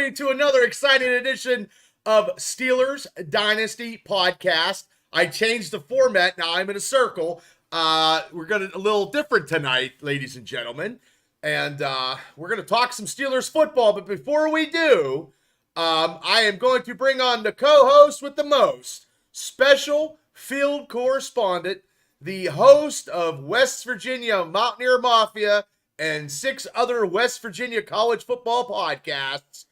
you to another exciting edition of Steelers Dynasty podcast. I changed the format. Now I'm in a circle. We're going to a little different tonight, ladies and gentlemen. And we're going to talk some Steelers football. But before we do, I am going to bring on the co-host with the most, special field correspondent, the host of West Virginia Mountaineer Mafia and 6 other West Virginia college football podcasts,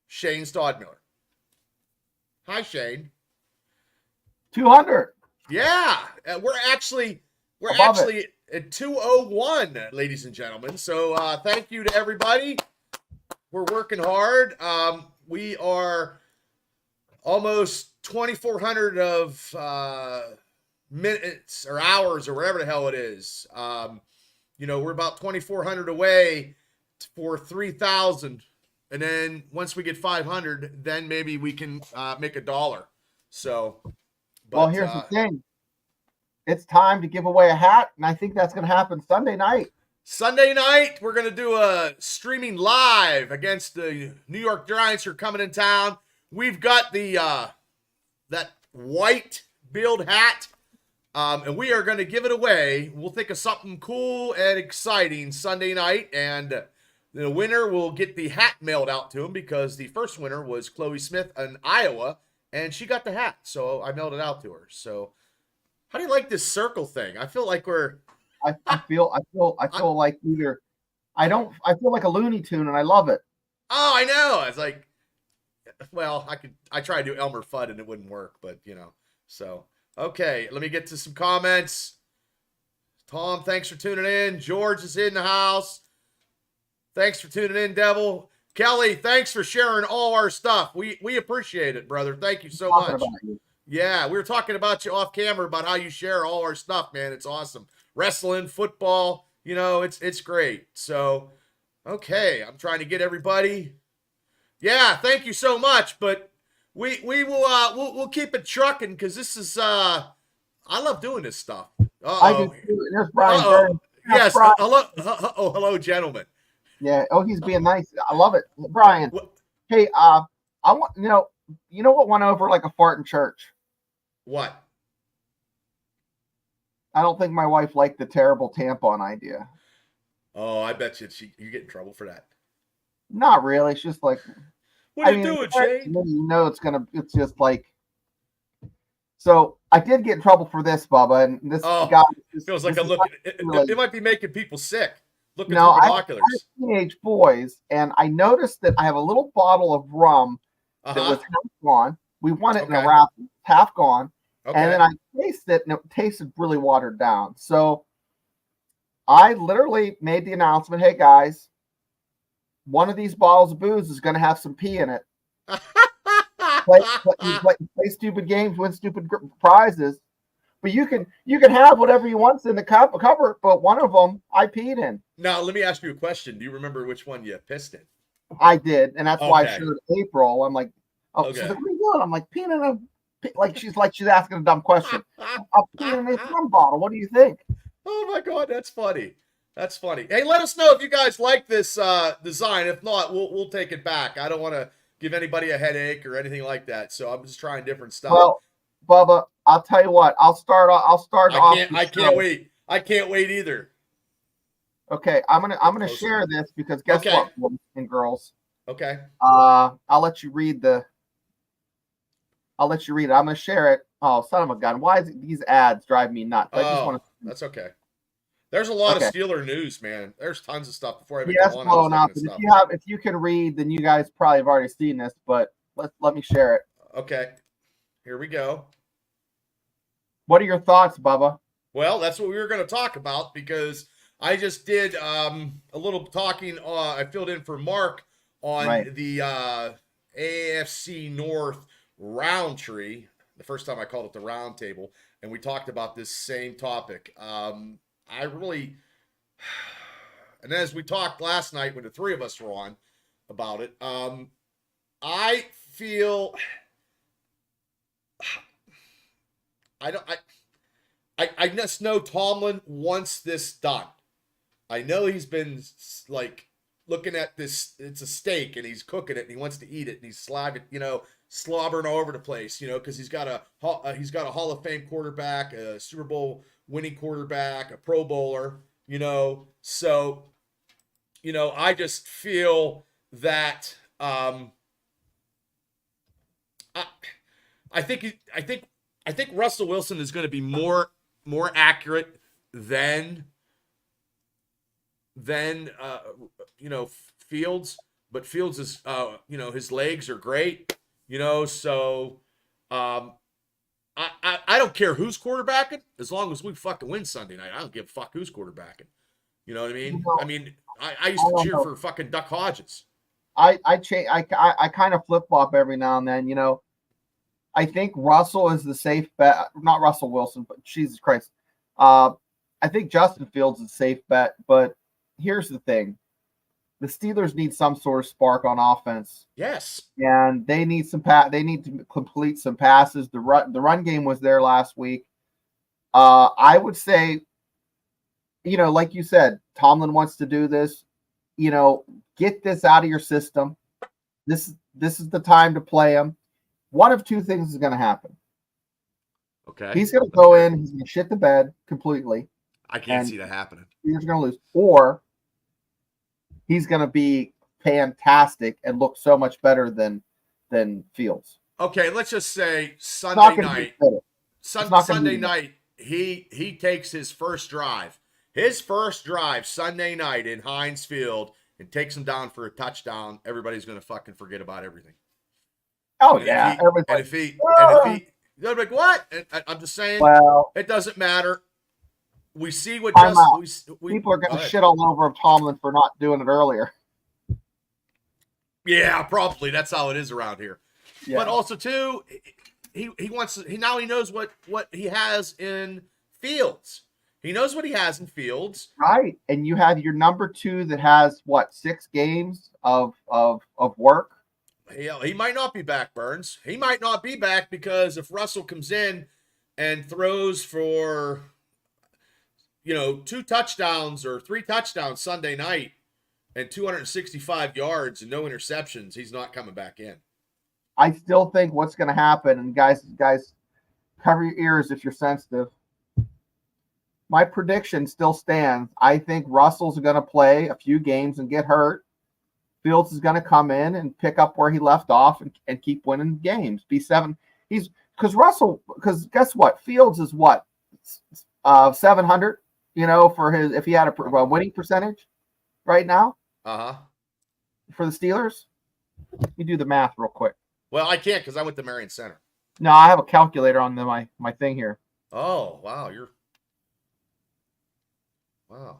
Shane Stodmiller. Hi, Shane. 200. Yeah, we're actually at 201, ladies and gentlemen. So thank you to everybody. We're working hard. We are almost 2,400 of minutes or hours or whatever the hell it is. We're about 2,400 away for 3,000. And then once we get 500, then maybe we can make $1. So, well, here's the thing. It's time to give away a hat, and I think that's going to happen Sunday night. Sunday night, we're going to do a streaming live against the New York Giants who are coming in town. We've got the that white build hat, and we are going to give it away. We'll think of something cool and exciting Sunday night, and the winner will get the hat mailed out to him because the first winner was Chloe Smith in Iowa, and she got the hat, so I mailed it out to her. So, how do you like this circle thing? I feel like we're. I feel like either. I feel like a Looney Tune, and I love it. Oh, I know. It's like, well, I tried to do Elmer Fudd and it wouldn't work, but so. Okay, let me get to some comments. Tom, thanks for tuning in. George is in the house. Thanks for tuning in, Devil. Kelly, thanks for sharing all our stuff. We appreciate it, brother. Thank you so much. Yeah, we were talking about you off camera about how you share all our stuff, man. It's awesome. Wrestling, football, it's great. So, okay, I'm trying to get everybody. Yeah, thank you so much, but we will we'll keep it trucking because this is I love doing this stuff. I do too. There's Brian. Yes. Brian. Hello, gentlemen. Yeah. Oh, he's being nice. I love it, Brian. Hey, I want you know what went over like a fart in church? What? I don't think my wife liked the terrible tampon idea. Oh, I bet you get in trouble for that. Not really. It's just like. What are you doing, Shane? It's just like. So I did get in trouble for this, Bubba, and this guy feels like I'm looking. It might be making people sick. Looking through binoculars. I have teenage boys, and I noticed that I have a little bottle of rum that was half gone. We won it in a raffle, half gone, and then I tasted it, and it tasted really watered down. So I literally made the announcement, "Hey guys, one of these bottles of booze is going to have some pee in it. Play stupid games, win stupid prizes, but you can have whatever you want in the cover. But one of them I peed in." Now let me ask you a question. Do you remember which one you pissed in? I did, and that's why I showed April. I'm like, "Oh, okay." She's like, "What are you doing?" I'm like, "Peeing in she's asking a dumb question. I'm peeing in this rum bottle. What do you think?" Oh my God, that's funny. That's funny. Hey, let us know if you guys like this design. If not, we'll take it back. I don't want to give anybody a headache or anything like that. So I'm just trying different stuff. Well, Bubba, I'll tell you what. I'll start off. I can't wait. I can't wait either. Okay, I'm gonna share this because guess what, boys and girls. Okay. I'll let you read it. I'm gonna share it. Oh, son of a gun! Why is these ads drive me nuts? I just want to. That's okay. There's a lot of Steeler news, man. There's tons of stuff before I even go on. Blowing up. And if you can read, then you guys probably have already seen this. But let me share it. Okay. Here we go. What are your thoughts, Bubba? Well, that's what we were going to talk about because I just did a little talking. I filled in for Mark on the AFC North round tree. The first time I called it the round table, and we talked about this same topic. I really, and as we talked last night when the three of us were on about it, I feel I just know Tomlin wants this done. I know he's been like looking at this. It's a steak, and he's cooking it, and he wants to eat it, and he's slobbering all over the place, because he's got a Hall of Fame quarterback, a Super Bowl winning quarterback, a Pro Bowler, So, I just feel that I think Russell Wilson is going to be more accurate than Fields, but Fields is his legs are great, so I don't care who's quarterbacking as long as we fucking win Sunday night. I don't give a fuck who's quarterbacking. You know what I mean? I used to cheer for fucking Duck Hodges. I kind of flip flop every now and then. I think Russell is the safe bet. Not Russell Wilson, but Jesus Christ. I think Justin Fields is a safe bet. But here's the thing: the Steelers need some sort of spark on offense. Yes, and they need they need to complete some passes. The run game was there last week. I would say, like you said, Tomlin wants to do this. Get this out of your system. This is the time to play him. One of two things is going to happen. Okay, he's going to go in. He's going to shit the bed completely. I can't see that happening. He's going to lose, or he's going to be fantastic and look so much better than Fields. Okay, let's just say Sunday night. Sunday night, he takes his first drive. His first drive Sunday night in Heinz Field and takes him down for a touchdown. Everybody's going to fucking forget about everything. Oh, yeah. If he, they're like, what? And I'm just saying, it doesn't matter. We see what people are going to shit all over Tomlin for not doing it earlier. Yeah, probably. That's how it is around here. Yeah. But also, too, he knows what he has in Fields. He knows what he has in Fields. Right. And you have your number 2 that has, 6 games of work? He might not be back, Burns. He might not be back because if Russell comes in and throws for, 2 touchdowns or 3 touchdowns Sunday night and 265 yards and no interceptions, he's not coming back in. I still think what's going to happen, and guys, cover your ears if you're sensitive. My prediction still stands. I think Russell's going to play a few games and get hurt. Fields is going to come in and pick up where he left off and keep winning games. Be7. Because guess what? Fields is what? 700, for his, if he had a winning percentage right now. For the Steelers. You do the math real quick. Well, I can't because I went to Marion Center. No, I have a calculator on my thing here. Oh, wow. Wow.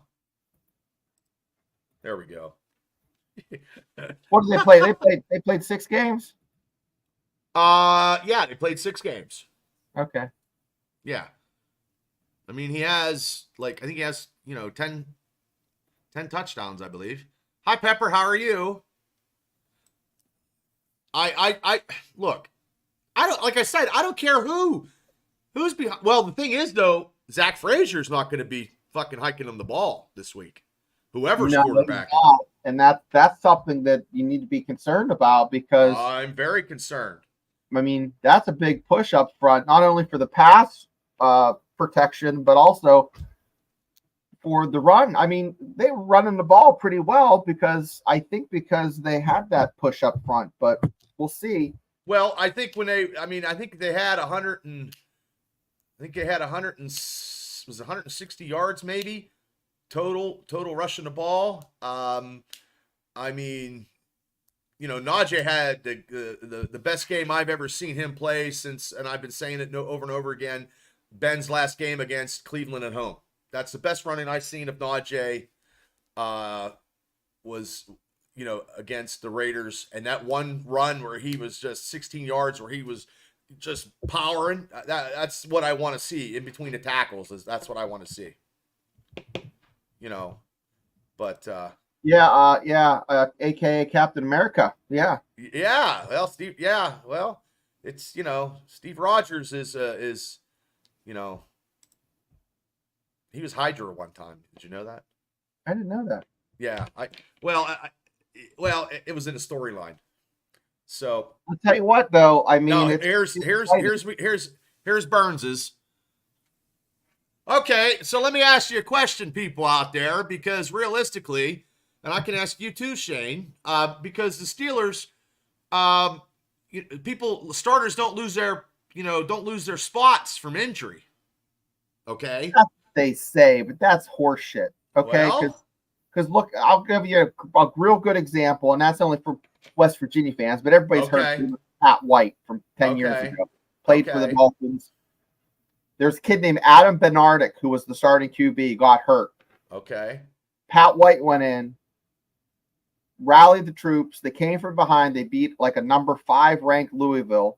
There we go. What did they play? They played 6 games? Yeah, they played 6 games. Okay. Yeah. I mean, he has, I think he has, 10 touchdowns, I believe. Hi, Pepper. How are you? I look, I don't, like I said, I don't care who's behind. Well, the thing is, though, Zach Frazier's not going to be fucking hiking him the ball this week. Whoever's quarterback. And that's something that you need to be concerned about because I'm very concerned. I mean, that's a big push up front, not only for the pass protection, but also for the run. I mean, they were running the ball pretty well because they had that push up front, but we'll see. Well, I think I think they had 160 yards maybe total rushing the ball. I mean, Najee had the best game I've ever seen him play since, and I've been saying it over and over again, Ben's last game against Cleveland at home. That's the best running I've seen of Najee was, against the Raiders. And that one run where he was just 16 yards, where he was just powering, that's what I want to see in between the tackles. That's what I want to see. But AKA Captain America. Yeah. Yeah. Well, Steve. Yeah. Well, it's Steve Rogers is he was Hydra one time. Did you know that? I didn't know that. Yeah. well, it was in a storyline. So I'll tell you what, though. I mean, no, it's here's Burns's. Okay, so let me ask you a question, people out there, because realistically, and I can ask you too, Shane, because the Steelers, starters don't lose their spots from injury. Okay, that's what they say, but that's horseshit. Okay, well, because look, I'll give you a real good example, and that's only for West Virginia fans, but everybody's heard of Pat White from 10 years ago. Played for the Dolphins. There's a kid named Adam Bernardic who was the starting QB, got hurt. Okay. Pat White went in, rallied the troops. They came from behind. They beat like a number 5 ranked Louisville.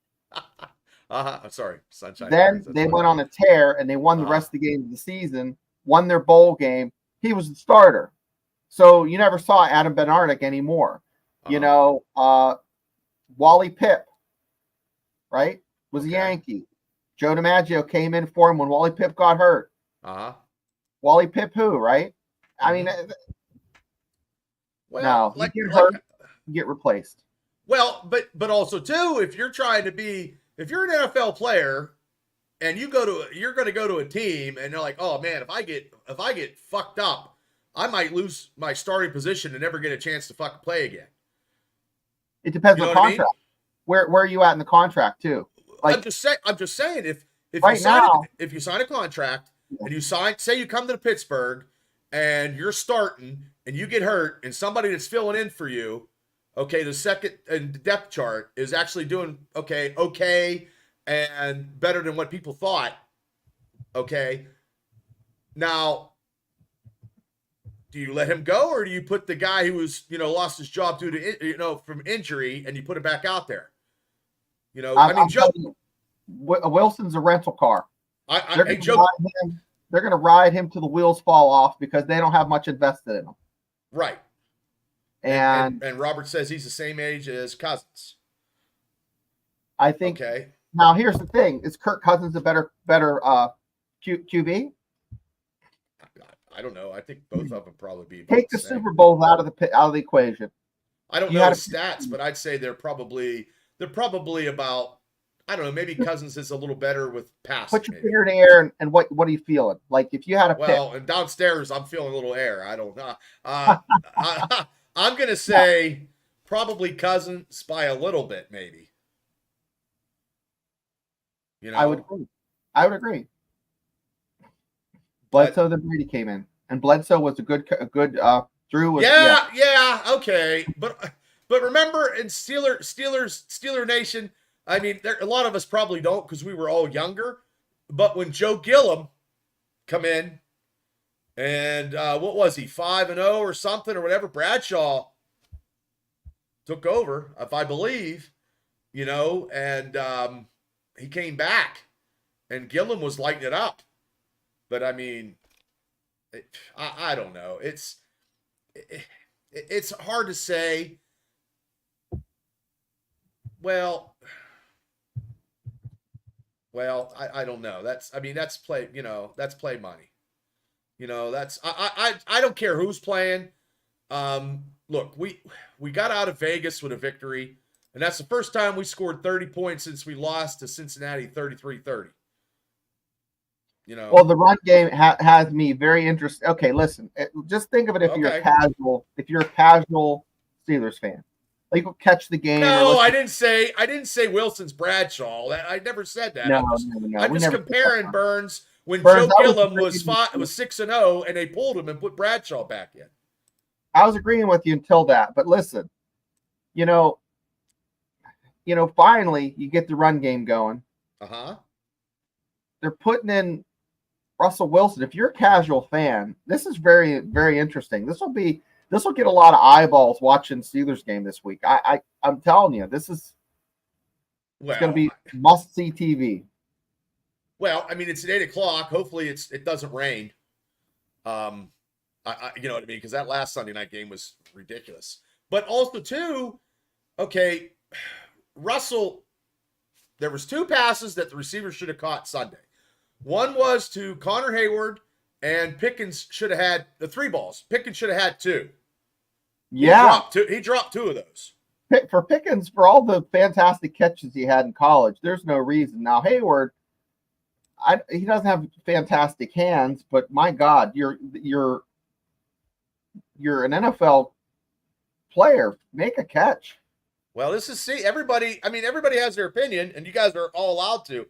I'm sorry, Sunshine. Then they went on a tear and they won the rest of the games of the season, won their bowl game. He was the starter. So you never saw Adam Bernardic anymore. You know, Wally Pipp, right, was a Yankee. Joe DiMaggio came in for him when Wally Pipp got hurt. Wally Pipp who, right? I mean, well, no, you get hurt, you get replaced. Well, but also too, if you're an NFL player and you're going to go to a team and they're like, oh man, if I get fucked up, I might lose my starting position and never get a chance to fucking play again. It depends on the contract. I mean? Where are you at in the contract too? Like, I'm just saying if you sign a contract and you say you come to Pittsburgh and you're starting and you get hurt and somebody that's filling in for you, okay, the second and depth chart is actually doing okay and better than what people thought. Okay. Now, do you let him go or do you put the guy who was, lost his job due to, from injury and you put him back out there? Joe Wilson's a rental car. They're going to ride him till the wheels fall off because they don't have much invested in him. Right. And Robert says he's the same age as Cousins. I think. Okay. Now here's the thing: is Kirk Cousins a better QB? I don't know. I think both of them probably be. Take the Super Bowls out of the equation. I don't know the stats, but I'd say they're probably about. I don't know. Maybe Cousins is a little better with passing. Put your finger in the air and what are you feeling? Like if you had a pick. And downstairs I'm feeling a little air. I don't know. I'm gonna say probably Cousins by a little bit, maybe. I would agree. Bledsoe then Brady came in, and Bledsoe was a good Drew was okay, but remember in Steeler Nation, I mean, a lot of us probably don't because we were all younger. But when Joe Gilliam come in, and what was he, 5-0 or something or whatever, Bradshaw took over, if I believe, and he came back, and Gilliam was lighting it up. But I mean, I don't know. It's hard to say. Well, I don't know. That's play, that's play money. I don't care who's playing. Look, we got out of Vegas with a victory, and that's the first time we scored 30 points since we lost to Cincinnati 33-30. Well, the run game has me very interested. Okay, listen, just think of it if you're a casual Steelers fan. Like, you'll catch the game. No, I didn't say Wilson's Bradshaw. I never said that. No. I'm just comparing Burns when Joe Gilliam was 6-0 and they pulled him and put Bradshaw back in. I was agreeing with you until that, but listen, finally you get the run game going. They're putting in Russell Wilson. If you're a casual fan, this is very, very interesting. This will get a lot of eyeballs watching Steelers game this week. I'm telling you, it's going to be must-see TV. Well, I mean, it's at 8:00. Hopefully, it doesn't rain. You know what I mean? Because that last Sunday night game was ridiculous. But also, too, okay, Russell. There was 2 passes that the receiver should have caught Sunday. One was to Connor Hayward, and Pickens should have had the 3 balls. Pickens should have had 2. Yeah. He dropped 2 of those. For Pickens, for all the fantastic catches he had in college, there's no reason. Now, Hayward, he doesn't have fantastic hands, but my God, you're an NFL player. Make a catch. Well, everybody has their opinion, and you guys are all allowed to.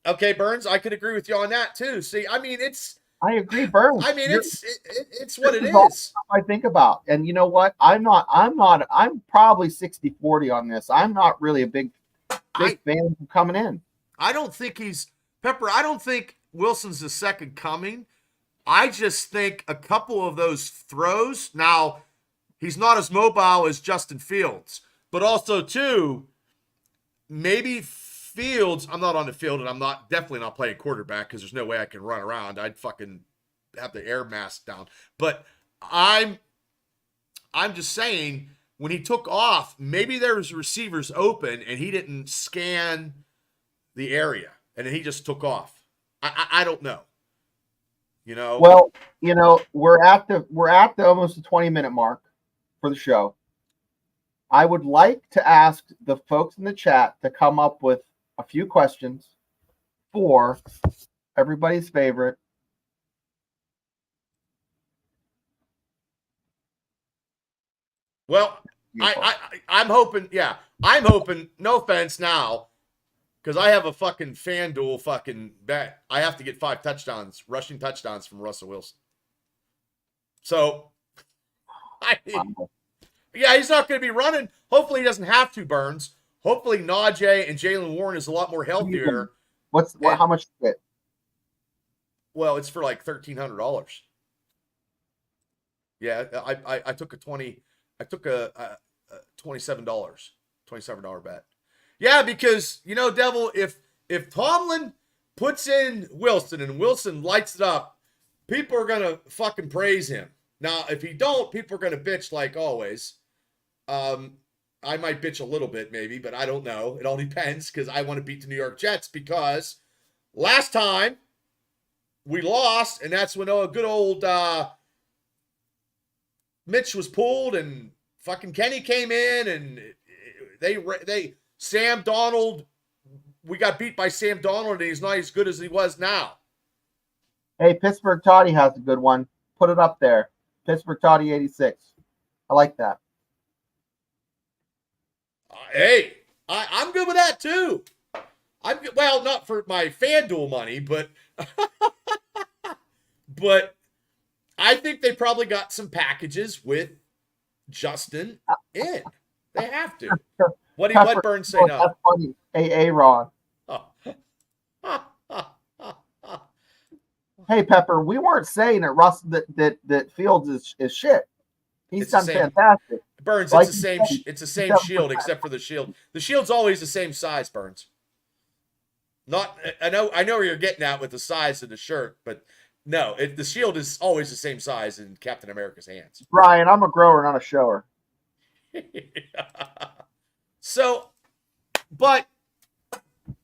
Okay, Burns, I could agree with you on that too. See, I mean, I agree, Burns. I mean, it's what it is. I think about, and you know what? I'm probably 60-40 on this. I'm not really a big fan of coming in. I don't think Pepper. I don't think Wilson's the second coming. I just think a couple of those throws. Now, he's not as mobile as Justin Fields, but also too, maybe Fields. I'm not on the field, and I'm definitely not playing quarterback because there's no way I can run around. I'd fucking have the air mask down. But I'm just saying, when he took off, maybe there was receivers open and he didn't scan the area, and then he just took off. I don't know. Well, we're at the almost 20-minute mark for the show. I would like to ask the folks in the chat to come up with a few questions for everybody's favorite. Well, I'm hoping, I'm hoping, no offense now, because I have a fucking FanDuel fucking bet. I have to get 5 rushing touchdowns from Russell Wilson. So, he's not going to be running. Hopefully he doesn't have to, Burns. Hopefully Najee and Jalen Warren is a lot more healthier. How much is it? Well, it's for like $1,300. Yeah, I took a $27 bet. Yeah, because Devil, if Tomlin puts in Wilson and Wilson lights it up, people are gonna fucking praise him. Now, if he don't, people are gonna bitch like always. I might bitch a little bit maybe, but I don't know. It all depends, because I want to beat the New York Jets, because last time we lost, and that's when good old Mitch was pulled and fucking Kenny came in, and Sam Donald, we got beat by Sam Donald, and he's not as good as he was now. Hey, Pittsburgh Toddy has a good one. Put it up there. Pittsburgh Toddy 86. I like that. Hey, I'm good with that too. Well, not for my FanDuel money, but but I think they probably got some packages with Justin in. They have to. What Burns say now? That's funny. AA Ron. Hey, Pepper, we weren't saying that Fields is shit. He's done fantastic. Burns, it's the same shield except for the shield. The shield's always the same size, Burns. I know where you're getting at with the size of the shirt, but no, the shield is always the same size in Captain America's hands. Brian, I'm a grower, not a shower. So, but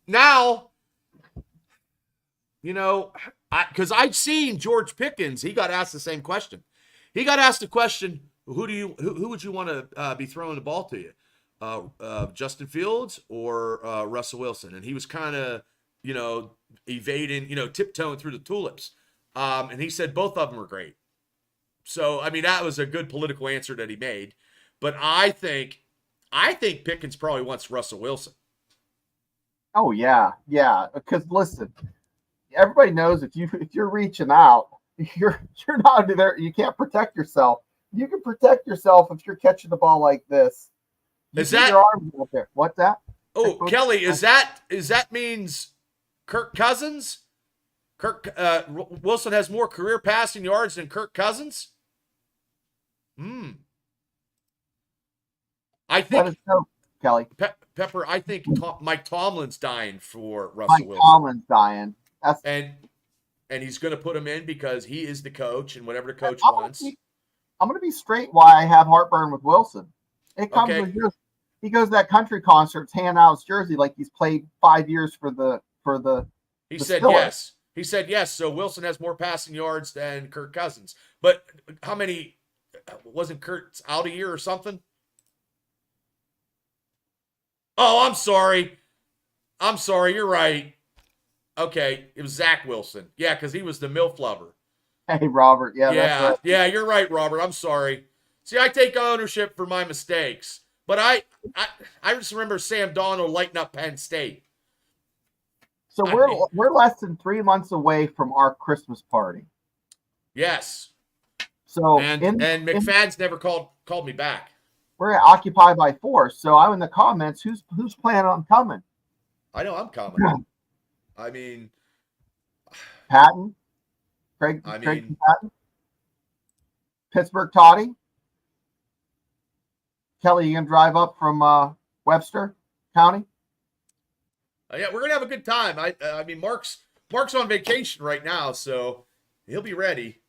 now, because I've seen George Pickens, he got asked the same question. He got asked the question, who would you want to be throwing the ball to you? Justin Fields or Russell Wilson? And he was kind of, evading, tiptoeing through the tulips. And he said both of them were great. So, I mean, that was a good political answer that he made. But I think Pickens probably wants Russell Wilson. Oh yeah. Because listen, everybody knows if you're reaching out, you're not there. You can't protect yourself. You can protect yourself if you're catching the ball like this. Your arms out there. What's that? Oh, Kelly, is that means Kirk Cousins? Wilson has more career passing yards than Kirk Cousins? I think Kelly. Pepper, I think Mike Tomlin's dying for Russell Wilson. Mike Tomlin's dying. And he's going to put him in because he is the coach, and whatever the coach wants. I'm going to be straight why I have heartburn with Wilson. It comes with years. He goes to that country concerts, hand out his jersey like he's played 5 years for the. He said yes. He said yes. So Wilson has more passing yards than Kirk Cousins. But how many? wasn't Kurtz out a year or something? Oh, I'm sorry. I'm sorry. You're right. Okay, it was Zach Wilson. Yeah, because he was the MILF lover. Hey, Robert. Yeah, that's right. Yeah, you're right, Robert. I'm sorry. See, I take ownership for my mistakes, but I just remember Sam Darnold lighting up Penn State. So we're less than 3 months away from our Christmas party. Yes. So and McFadden's never called me back. We're occupied by force. So I'm in the comments. Who's planning on coming? I know I'm coming. I mean, Patton, Craig Patton, Pittsburgh Toddy, Kelly. You gonna drive up from Webster County? Yeah, we're gonna have a good time. I mean, Mark's on vacation right now, so he'll be ready.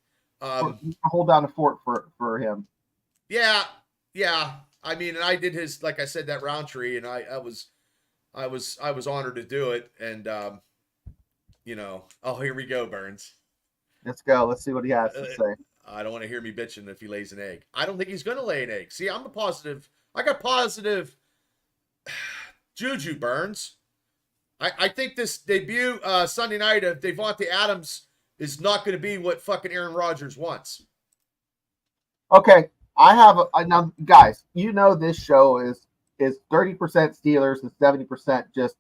Hold down the fort for him. Yeah. I mean, and I did his, like I said, that Roundtree, and I was honored to do it. And oh, here we go, Burns. Let's go. Let's see what he has to say. I don't want to hear me bitching if he lays an egg. I don't think he's going to lay an egg. See, I got positive juju, Burns. I think this debut Sunday night of Devontae Adams is not going to be what fucking Aaron Rodgers wants. Okay, I have now, guys. This show is 30% Steelers and 70% just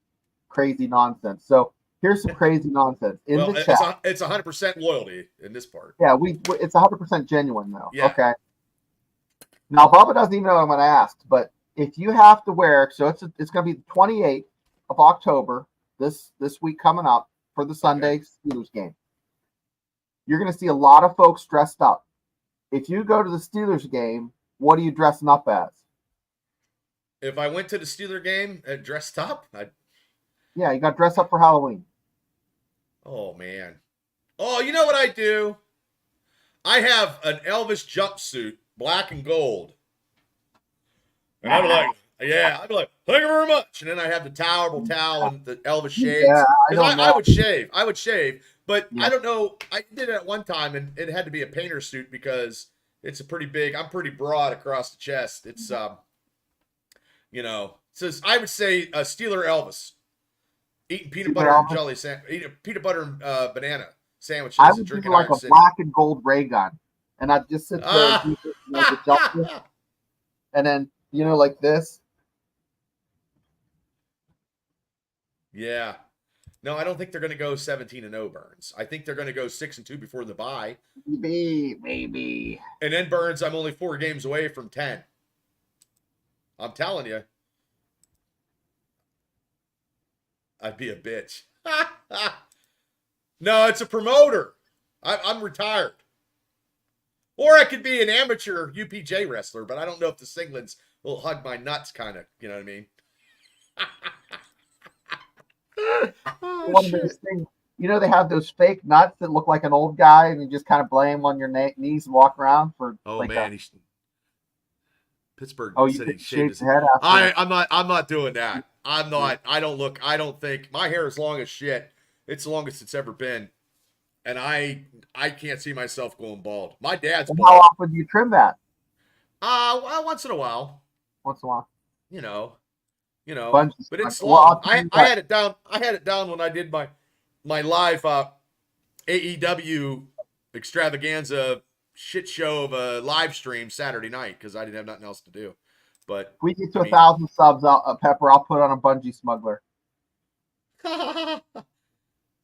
crazy nonsense. So here's some crazy nonsense in the chat. It's 100% loyalty in this part. Yeah, it's 100% genuine though. Yeah. Okay. Now Bubba doesn't even know what I'm going to ask, but if you have to wear, so it's going to be the 28th of October this week coming up for the Sunday Steelers game. You're going to see a lot of folks dressed up. If you go to the Steelers game, what are you dressing up as? If I went to the Steeler game and dressed up, you got dressed up for Halloween. Oh, man. Oh, you know what I do? I have an Elvis jumpsuit, black and gold. And I'd be like, thank you very much. And then I have the towel and the Elvis shades. Yeah, I would shave. But I don't know. I did it at one time, and it had to be a painter suit because it's I'm pretty broad across the chest. It's, says, I would say Steeler Elvis. Eating peanut butter and banana sandwiches. I would do like a black and gold ray gun. And I'd just sit there and then, like this. Yeah. No, I don't think they're going to go 17-0, Burns. I think they're going to go 6-2 before the bye. Maybe. And then, Burns, I'm only 4 games away from 10. I'm telling you. I'd be a bitch. No, it's a promoter. I'm retired. Or I could be an amateur UPJ wrestler, but I don't know if the singlets will hug my nuts, kind of. You know what I mean? One of those things, they have those fake nuts that look like an old guy, and you just kind of lay them on your knees and walk around for. Oh man, Pittsburgh said he shaved his head after. I'm not doing that. I'm not. I don't think my hair is long as shit. It's the longest it's ever been, and I can't see myself going bald. My dad's bald. How often do you trim that? Well, once in a while. Once in a while. But it's long. I had it down. I had it down when I did my live AEW extravaganza shit show of a live stream Saturday night because I didn't have nothing else to do. But we get to 1,000 subs, Pepper. I'll put on a bungee smuggler.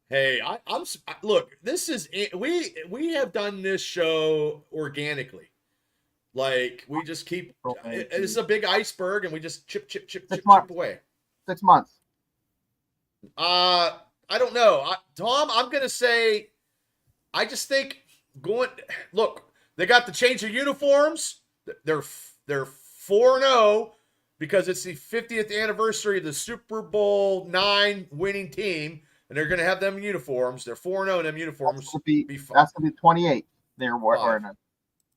Hey, I'm look. This is we have done this show organically. Like we just keep. It's a big iceberg, and we just chip away. 6 months. I don't know, Tom. I'm gonna say. I just think look. They got to change their uniforms. They're 4-0 because it's the 50th anniversary of the Super Bowl IX winning team, and they're gonna have them uniforms. They're 4-0 in them uniforms. That's gonna be 28. They're wearing it.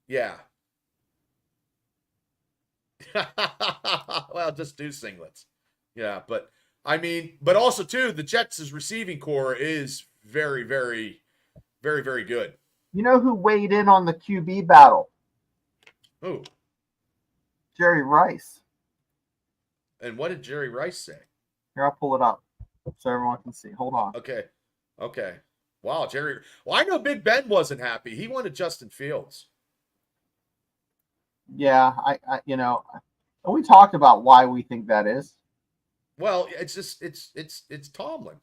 Yeah. Well, just do singlets. Yeah, but I mean, but also too, the Jets' receiving core is very, very, very, very good. You know who weighed in on the QB battle? Who? Jerry Rice. And what did Jerry Rice say? Here, I'll pull it up so everyone can see. Hold on. Okay. Okay. Wow, Jerry. Well, I know Big Ben wasn't happy. He wanted Justin Fields. Yeah, we talked about why we think that is. Well, it's just it's Tomlin.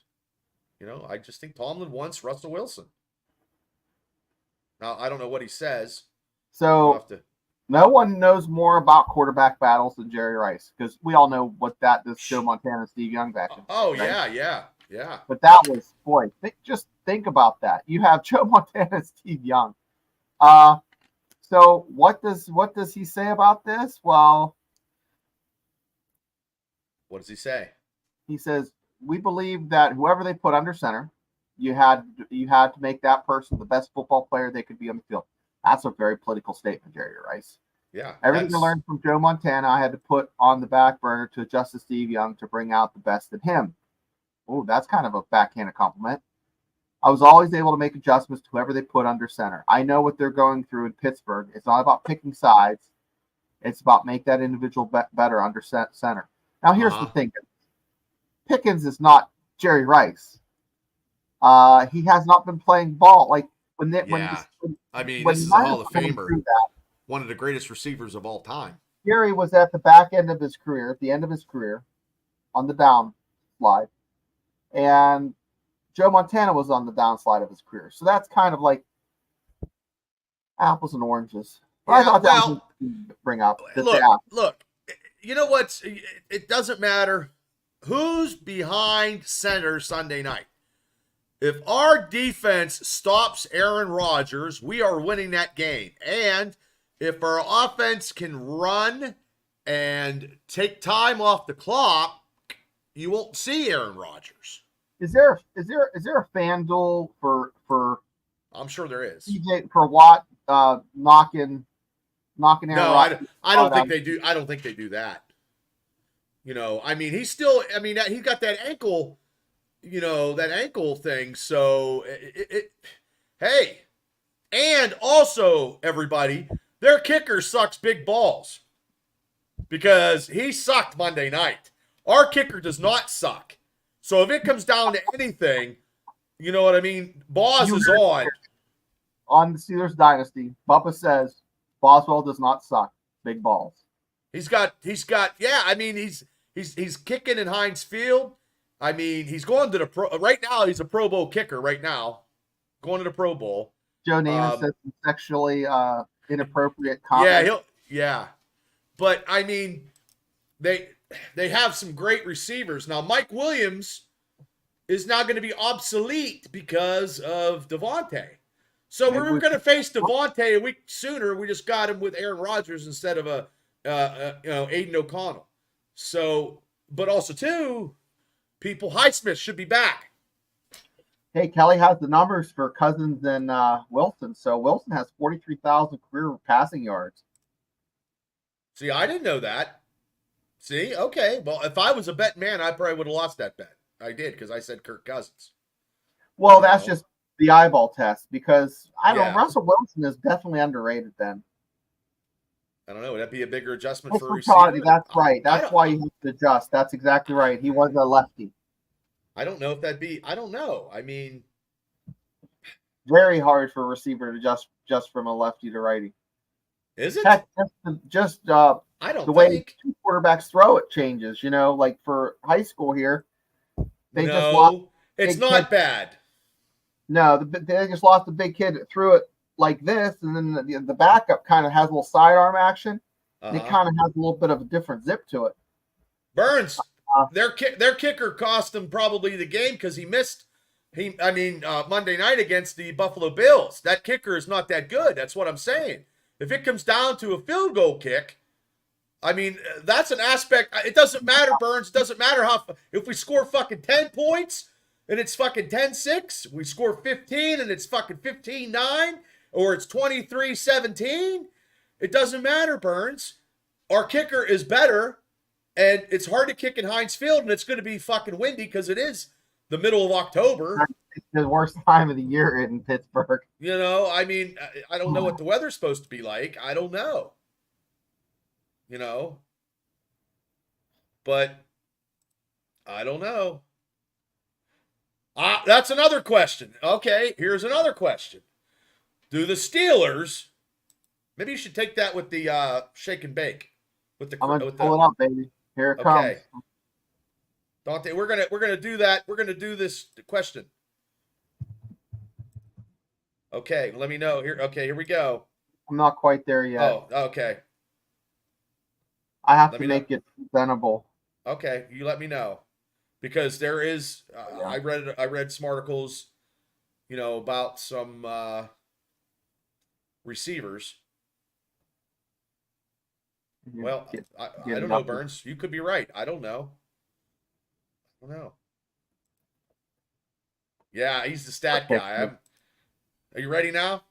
I just think Tomlin wants Russell Wilson. Now, I don't know what he says. So no one knows more about quarterback battles than Jerry Rice, because we all know what this Joe Montana, Steve Young back in. Oh, right? Yeah. But that was, boy, just think about that. You have Joe Montana and Steve Young. So what does he say about this? Well, what does he say? He says, we believe that whoever they put under center, you had to make that person the best football player they could be on the field. That's a very political statement, Jerry Rice. Yeah. Everything I learned from Joe Montana, I had to put on the back burner to adjust to Steve Young to bring out the best in him. Oh, that's kind of a backhanded compliment. I was always able to make adjustments to whoever they put under center. I know what they're going through in Pittsburgh. It's not about picking sides. It's about make that individual better under center. Now, here's the thing. Pickens is not Jerry Rice. He has not been playing ball. Like, this is a Hall of Famer. One of the greatest receivers of all time. Jerry was at the back end of his career, at the end of his career, on the down slide. And Joe Montana was on the downslide of his career. So that's kind of like apples and oranges. But I thought that was bring up. Look, you know what? It doesn't matter who's behind center Sunday night. If our defense stops Aaron Rodgers, we are winning that game. And if our offense can run and take time off the clock, you won't see Aaron Rodgers. Is there a FanDuel for? I'm sure there is. TJ for Watt knocking Aaron Rodgers. I don't think they do. I don't think they do that. He's still. He got that ankle. That ankle thing. So hey, and also everybody, their kicker sucks big balls because he sucked Monday night. Our kicker does not suck. So if it comes down to anything, you know what I mean? Boz is on. On the Steelers Dynasty, Bubba says Boswell does not suck big balls. He's got. Yeah, he's kicking in Heinz Field. He's going to the pro right now. He's a Pro Bowl kicker right now, going to the Pro Bowl. Joe Namath said some sexually inappropriate comments. But they have some great receivers now. Mike Williams is now going to be obsolete because of Devontae. So we were going to face Devontae a week sooner. We just got him with Aaron Rodgers instead of Aiden O'Connell. So, but also too, Highsmith should be back. Hey, Kelly has the numbers for Cousins and Wilson. So Wilson has 43,000 career passing yards. See, I didn't know that. See, okay. Well, if I was a bet man, I probably would have lost that bet. I did because I said Kirk Cousins. Well, that's just the eyeball test because Russell Wilson is definitely underrated then. I don't know. Would that be a bigger adjustment for a receiver? That's right. That's why you have to adjust. That's exactly right. He was a lefty. I don't know if that'd be. I don't know. Very hard for a receiver to adjust from a lefty to righty. Is it? Heck, I don't. The way two quarterbacks throw it changes. Like for high school here, it's not bad. No, they just lost the big kid that threw it like this, and then the backup kind of has a little sidearm action. And it kind of has a little bit of a different zip to it. Burns, their kicker cost them probably the game because he missed. Monday night against the Buffalo Bills. That kicker is not that good. That's what I'm saying. If it comes down to a field goal kick, that's an aspect. It doesn't matter, Burns. It doesn't matter if we score fucking 10 points and it's fucking 10-6, we score 15 and it's fucking 15-9, or it's 23-17. It doesn't matter, Burns. Our kicker is better, and it's hard to kick in Heinz Field, and it's going to be fucking windy because it is the middle of October. It's the worst time of the year in Pittsburgh. I don't know what the weather's supposed to be like. I don't know. you know, but I don't know. That's another question. Okay, here's another question. Do the Steelers? Maybe you should take that with the shake and bake. With the I'm gonna with pull the it up, baby. Here it comes. okay, Dante. We're gonna do that. We're gonna do this question. Okay, let me know here. Okay, here we go. I'm not quite there yet. Oh, okay. I have Let to me know. make it presentable. Okay, you let me know because there is. Yeah. I read some articles, about some receivers. Well, I don't know, Burns. You could be right. I don't know. Yeah, he's the stat guy. Are you ready now?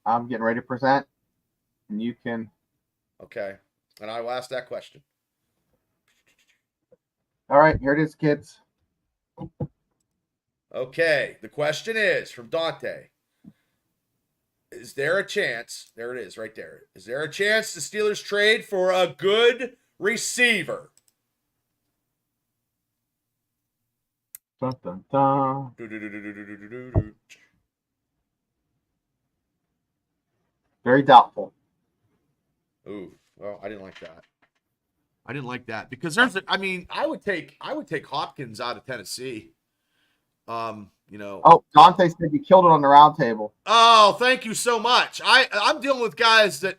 I'm getting ready to present, and you can. Okay, and I will ask that question. All right, here it is, kids. Okay, the question is from Dante. Is there a chance? There it is, right there. Is there a chance the Steelers trade for a good receiver? Dun, dun, dun. Very doubtful. Ooh, well, I didn't like that. I didn't like that because I would take Hopkins out of Tennessee. Oh, Dante said you killed it on the round table. Oh, thank you so much. I'm dealing with guys that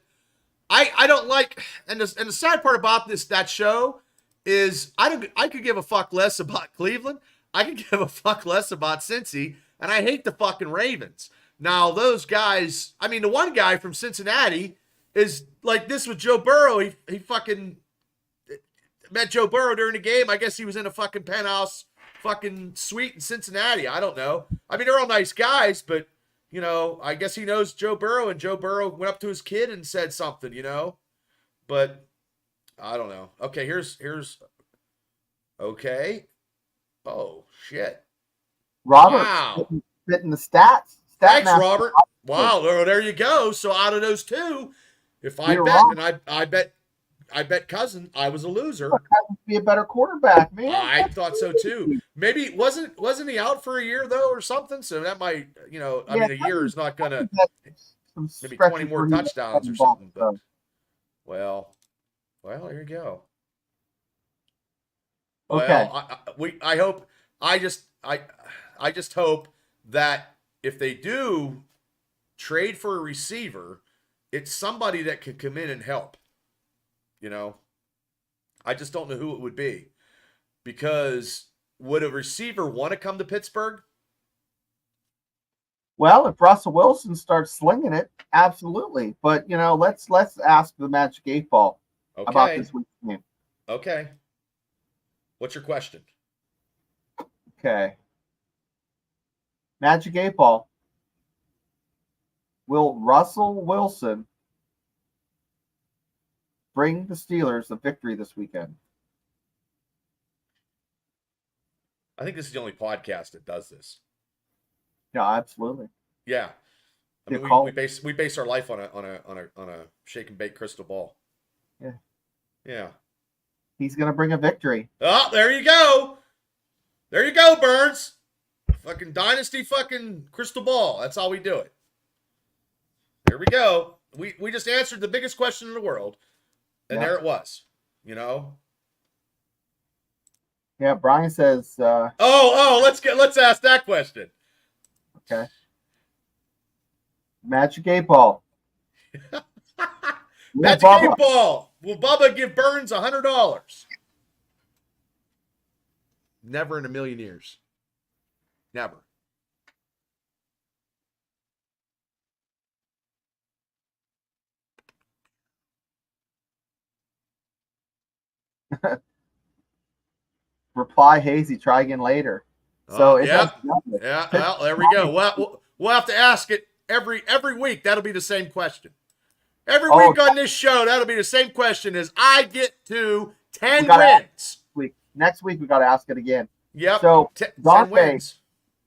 I don't like, and the sad part about that show is I could give a fuck less about Cleveland. I could give a fuck less about Cincy, and I hate the fucking Ravens. Now those guys, the one guy from Cincinnati is like this with Joe Burrow. He fucking met Joe Burrow during the game. I guess he was in a fucking penthouse fucking suite in Cincinnati. I don't know. They're all nice guys, but I guess he knows Joe Burrow, and Joe Burrow went up to his kid and said something, but I don't know. Okay, here's okay. Oh shit. Robert, wow. fitting the stats. Thanks, Robert. Wow, there you go. So out of those two, if I bet, wrong. And I bet Cousin, I was a loser. Cousin be a better quarterback, man. I thought so too. Maybe wasn't he out for a year though, or something? So that might, a year is not gonna maybe 20 more touchdowns or something. But well, here you go. Okay. Well, I just hope that if they do trade for a receiver, it's somebody that can come in and help. I just don't know who it would be. Because would a receiver want to come to Pittsburgh? Well, if Russell Wilson starts slinging it, absolutely. But let's ask the Magic 8 Ball about this week's game. Okay. What's your question? Okay. Magic 8 Ball. Will Russell Wilson bring the Steelers a victory this weekend? I think this is the only podcast that does this. Yeah, absolutely. Yeah, we base our life on a shake and bake crystal ball. Yeah. Yeah. He's gonna bring a victory. Oh, there you go. There you go, Burns. Fucking Dynasty, fucking crystal ball. That's how we do it. There we go. We just answered the biggest question in the world, and there it was. Yeah, Brian says. Let's ask that question. Okay. Magic 8 Ball. Magic 8 Ball. Will Bubba give Burns $100? Never in a million years. Never. Reply hazy. Try again later. So yeah. Well, there we go. Well, we'll have to ask it every week. That'll be the same question. Every week on this show, that'll be the same question as I get to 10 wins. Next week, we got to ask it again. Yep. So,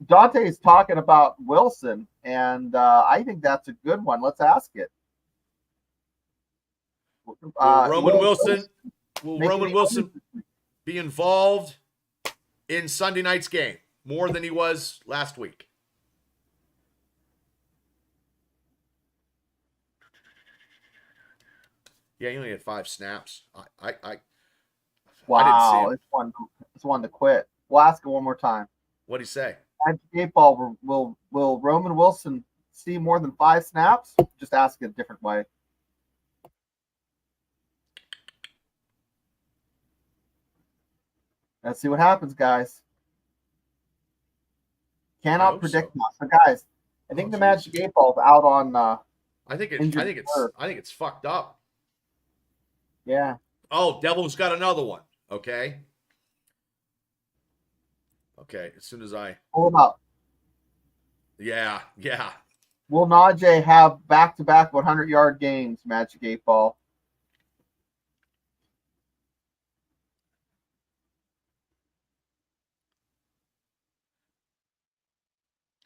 Dante is talking about Wilson, and I think that's a good one. Let's ask it. Roman Wilson be involved in Sunday night's game more than he was last week? Yeah, he only had 5 snaps. Wow, I didn't see him. It's one to quit. We'll ask it one more time. What'd he say? Magic 8 Ball, will Roman Wilson see more than 5 snaps? Just ask it a different way. Let's see what happens, guys. Cannot predict now. So, guys, I think the Magic 8 Ball's out on. I think it's fucked up. Yeah. Oh, Devil's got another one. Okay. Okay. As soon as I pull him up. Yeah. Will Najee have back-to-back 100-yard games? Magic 8 Ball.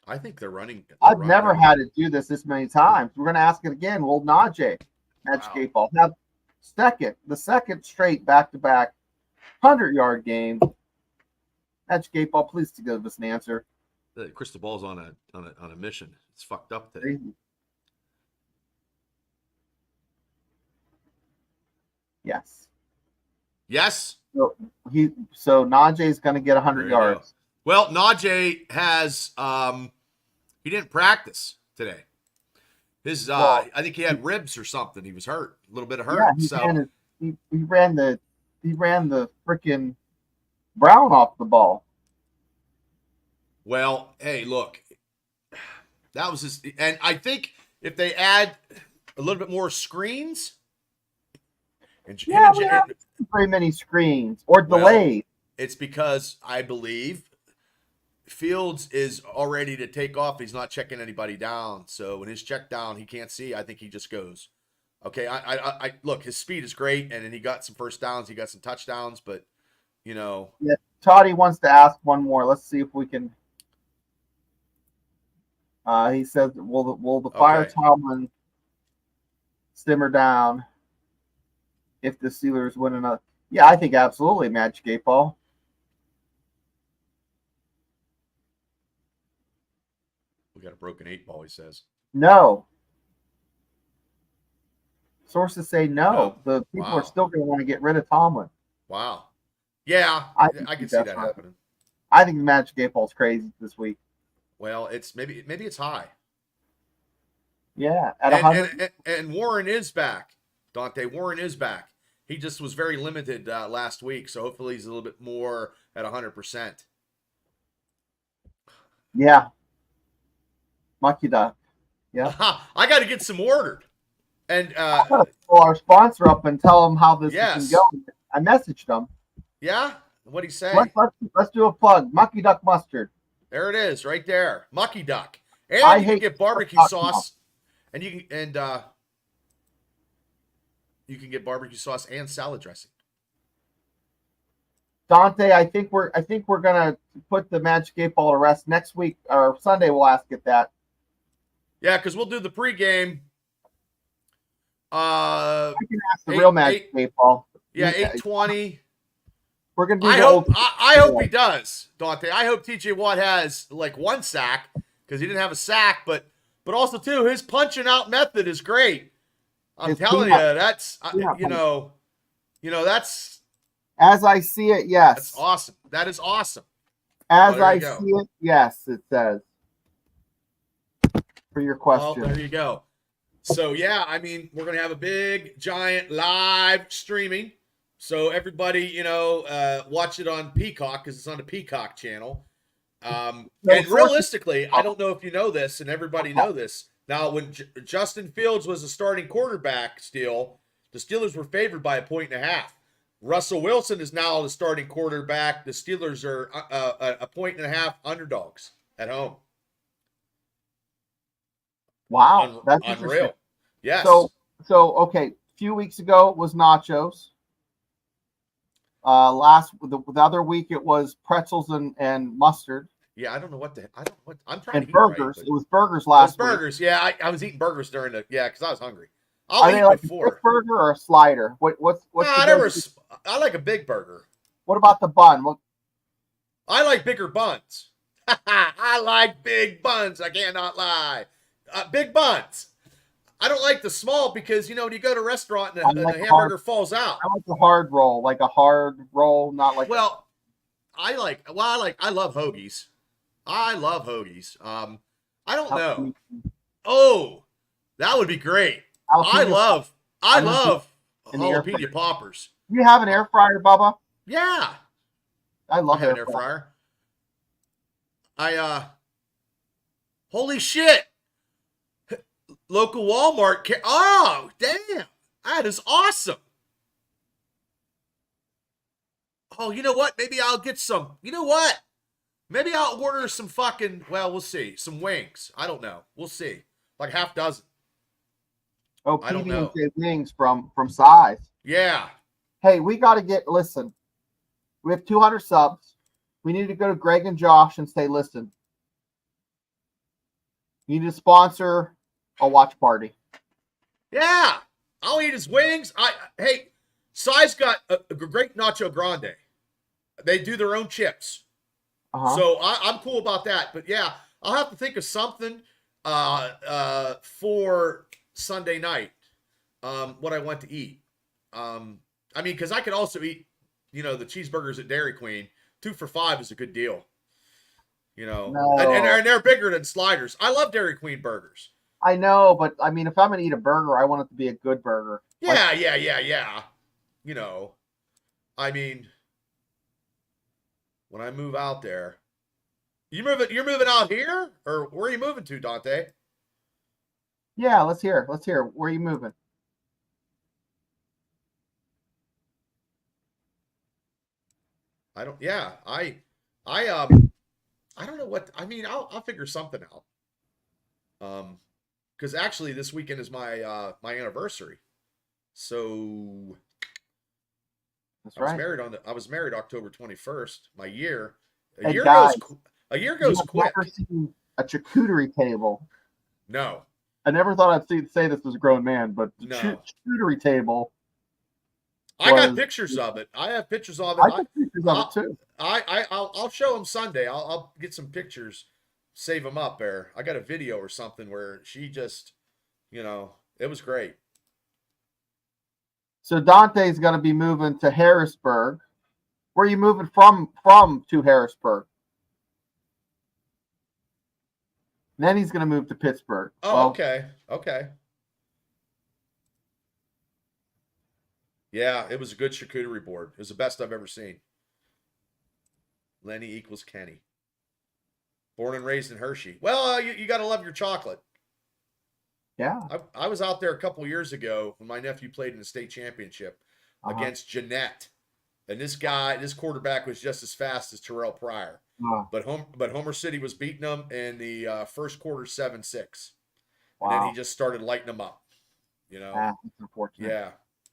I think they're running. I've never had to do this many times. We're going to ask it again. Will Najee, Magic 8 Ball, have the second straight back-to-back 100-yard game? Magic 8 Ball, please give us an answer. The crystal ball's on a mission. It's fucked up today. Crazy. Yes. Yes. So Najee's going to get 100 yards. Well, Najee has he didn't practice today. His I think he had ribs or something. He was hurt, a little bit of hurt. Yeah, he ran the freaking Brown off the ball. Well, hey, look, that was his, and I think if they add a little bit more screens, we haven't very many screens or delays. It's because I believe Fields is all ready to take off. He's not checking anybody down. So when his check down, he can't see. I think he just goes. Okay, I look, his speed is great, and then he got some first downs. He got some touchdowns, but, you know. Yeah, Toddy wants to ask one more. Let's see if we can. He says, will the Fire Tomlin simmer down if the Steelers win another? Yeah, I think absolutely, Magic 8 Ball. We got a broken 8 ball, he says. No. Sources say no. The people are still going to want to get rid of Tomlin. Wow. Yeah, I can see that happening. I think the Magic 8 Ball's crazy this week. Well, it's maybe it's high. Yeah, at 100. And Warren is back. Dante Warren is back. He just was very limited last week, so hopefully he's a little bit more at 100%. Yeah. Mucky Duck. Yeah. I got to get some ordered. And I got to call our sponsor up and tell him how this can go. I messaged him. Yeah? What'd he say? Let's do a plug. Mucky Duck Mustard. There it is, right there. Mucky Duck. And you can get barbecue sauce. And you can get barbecue sauce and salad dressing. Dante, I think we're gonna put the Magic 8 Ball to rest next week or Sunday. We'll ask it that. Yeah, because we'll do the pregame. I can ask the real Magic 8 Ball. Yeah, 8:20. We're gonna do. I hope he does, Dante. I hope TJ Watt has like 1 sack because he didn't have a sack, but also too his punching out method is great. I'm telling you, that's you know that's. As I see it, yes. That's awesome. That is awesome. As I see it, yes, it says. For your question. Well, there you go. So, yeah, I mean, we're going to have a big, giant live streaming. So, everybody, watch it on Peacock because it's on the Peacock channel. And realistically, I don't know if you know this, and everybody know this. Now, when Justin Fields was a starting quarterback still, the Steelers were favored by 1.5. Russell Wilson is now the starting quarterback. The Steelers are 1.5 underdogs at home. Wow, that's unreal. Yes. So okay. A few weeks ago it was nachos. The other week it was pretzels and mustard. Yeah, I don't know what I'm trying to eat burgers. Right, it was burgers last week. Burgers. Yeah, I was eating burgers during because I was hungry. I'll Are eat they like before. a big burger or a slider? What's I like a big burger. What about the bun? I like bigger buns. I like big buns. I cannot lie. Big buns. I don't like the small because, you know, when you go to a restaurant and the hamburger falls out. I like the hard roll, like a hard roll, not like. Well, I love hoagies. I love hoagies. I don't know. Oh, that would be great. I love jalapeno poppers. You have an air fryer, Bubba? Yeah. I love an air fryer. Holy shit. Local Walmart. Oh, damn. That is awesome. Oh, you know what? Maybe I'll get some. You know what? Maybe I'll order some fucking, well, we'll see. Some wings. I don't know. We'll see. Like half dozen. Oh, PB&J wings from Size. Yeah. Hey, we got to listen. We have 200 subs. We need to go to Greg and Josh and say, listen, you need to sponsor a watch party. Yeah. I'll eat his wings. Hey, Size got a great Nacho Grande. They do their own chips. So I'm cool about that. But yeah, I'll have to think of something for Sunday night. What I want to eat. I mean, because I could also eat, you know, the cheeseburgers at Dairy Queen. 2 for $5 is a good deal. You know, and they're bigger than sliders. I love Dairy Queen burgers. I know, but I mean, if I'm gonna eat a burger, I want it to be a good burger. Yeah. You know, I mean, when I move out there, you're moving out here, or where are you moving to, Dante? Yeah, let's hear. Where are you moving? I don't know what, I mean, I'll figure something out. Because actually this weekend is my my anniversary. So that's right. I was married October 21st. My year. A year goes quick. Never seen a charcuterie table. No. I never thought I'd say this was a grown man, but charcuterie table. I got pictures of it. I have pictures of it. I got pictures of it too. I'll show them Sunday. I'll get some pictures, save them up there. I got a video or something where she just, you know, it was great. So Dante's going to be moving to Harrisburg. Where are you moving from to Harrisburg? And then he's going to move to Pittsburgh. Oh, okay. Yeah, it was a good charcuterie board. It was the best I've ever seen. Lenny equals Kenny. Born and raised in Hershey. Well, you got to love your chocolate. Yeah. I was out there a couple years ago when my nephew played in the state championship against Jeanette. And this quarterback was just as fast as Terrell Pryor. But Homer City was beating them in the first quarter 7-6. Wow. And then he just started lighting them up. You know? That's unfortunate.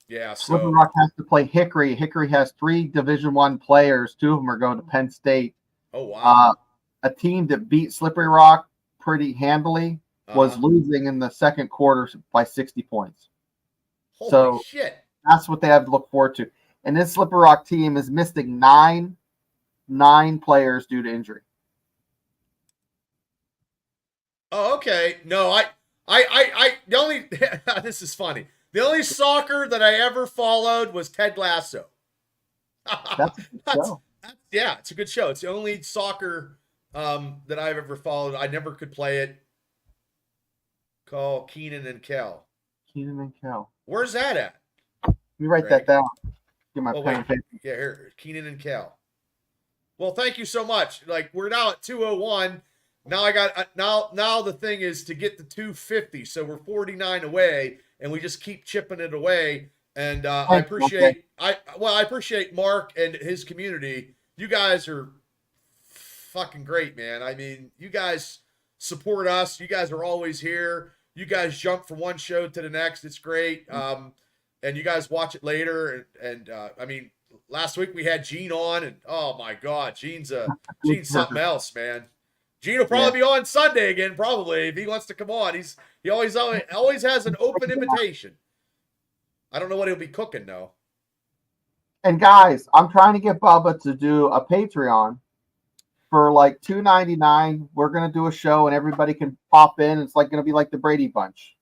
Yeah. Slippery Rock has to play Hickory. Hickory has 3 Division I players. 2 of them are going to Penn State. Oh, wow. A team that beat Slippery Rock pretty handily was losing in the second quarter by 60 points. Holy shit. That's what they have to look forward to. And this Slippery Rock team is missing nine players due to injury. Oh, okay. No, the only this is funny. The only soccer that I ever followed was Ted Lasso. That's a good show. Yeah, it's a good show. It's the only soccer that I've ever followed. I never could play it. Call Keenan and Kel. Where's that at? Let me write that down. Get my pen and paper. Yeah, here, Keenan and Kel. Well, thank you so much. Like, we're now at 201. Now I got now the thing is to get to 250. So we're 49 away, and we just keep chipping it away. And I appreciate I appreciate Mark and his community. You guys are fucking great, man. I mean, you guys support us. You guys are always here. You guys jump from one show to the next. It's great. And you guys watch it later. And I mean, last week we had Gene on, and oh my God, Gene's something else, man. Gene will probably be on Sunday again, probably, if he wants to come on. He always has an open invitation. I don't know what he'll be cooking though. And guys, I'm trying to get Bubba to do a Patreon for like $2.99. We're gonna do a show and everybody can pop in. It's like gonna be like the Brady Bunch.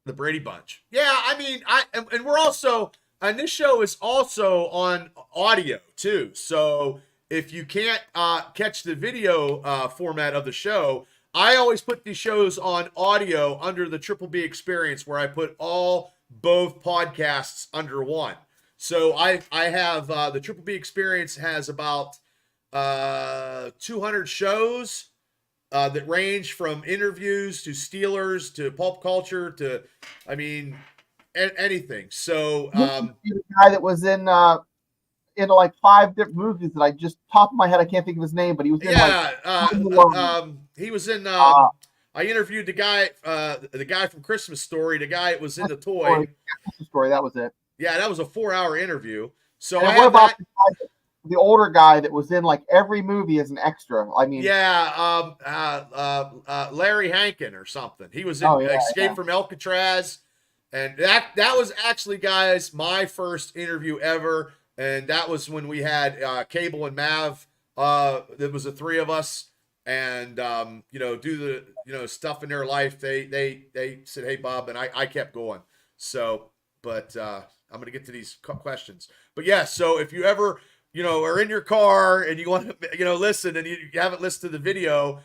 The Brady Bunch. Yeah, I mean, and we're also, and this show is also on audio too. So if you can't catch the video format of the show, I always put these shows on audio under the Triple B Experience, where I put both podcasts under one. So I have the Triple B Experience has about 200 shows that range from interviews to Steelers to pulp culture to, I mean, anything. So the guy that was in like 5 different movies that I just top of my head I can't think of his name, but he was in he was in. I interviewed the guy from Christmas Story, the guy that was in the toy. Christmas Story, that was it. Yeah, that was a 4-hour interview. So and what about the older guy that was in like every movie as an extra? I mean, Larry Hankin or something. He was in Escape from Alcatraz, and that was actually, guys, my first interview ever, and that was when we had Cable and Mav. There was the 3 of us, and do the stuff in their life. They said, "Hey, Bob," and I kept going. So, but I'm gonna get to these questions. But yeah, so if you ever are in your car and you want to, listen and you haven't listened to the video,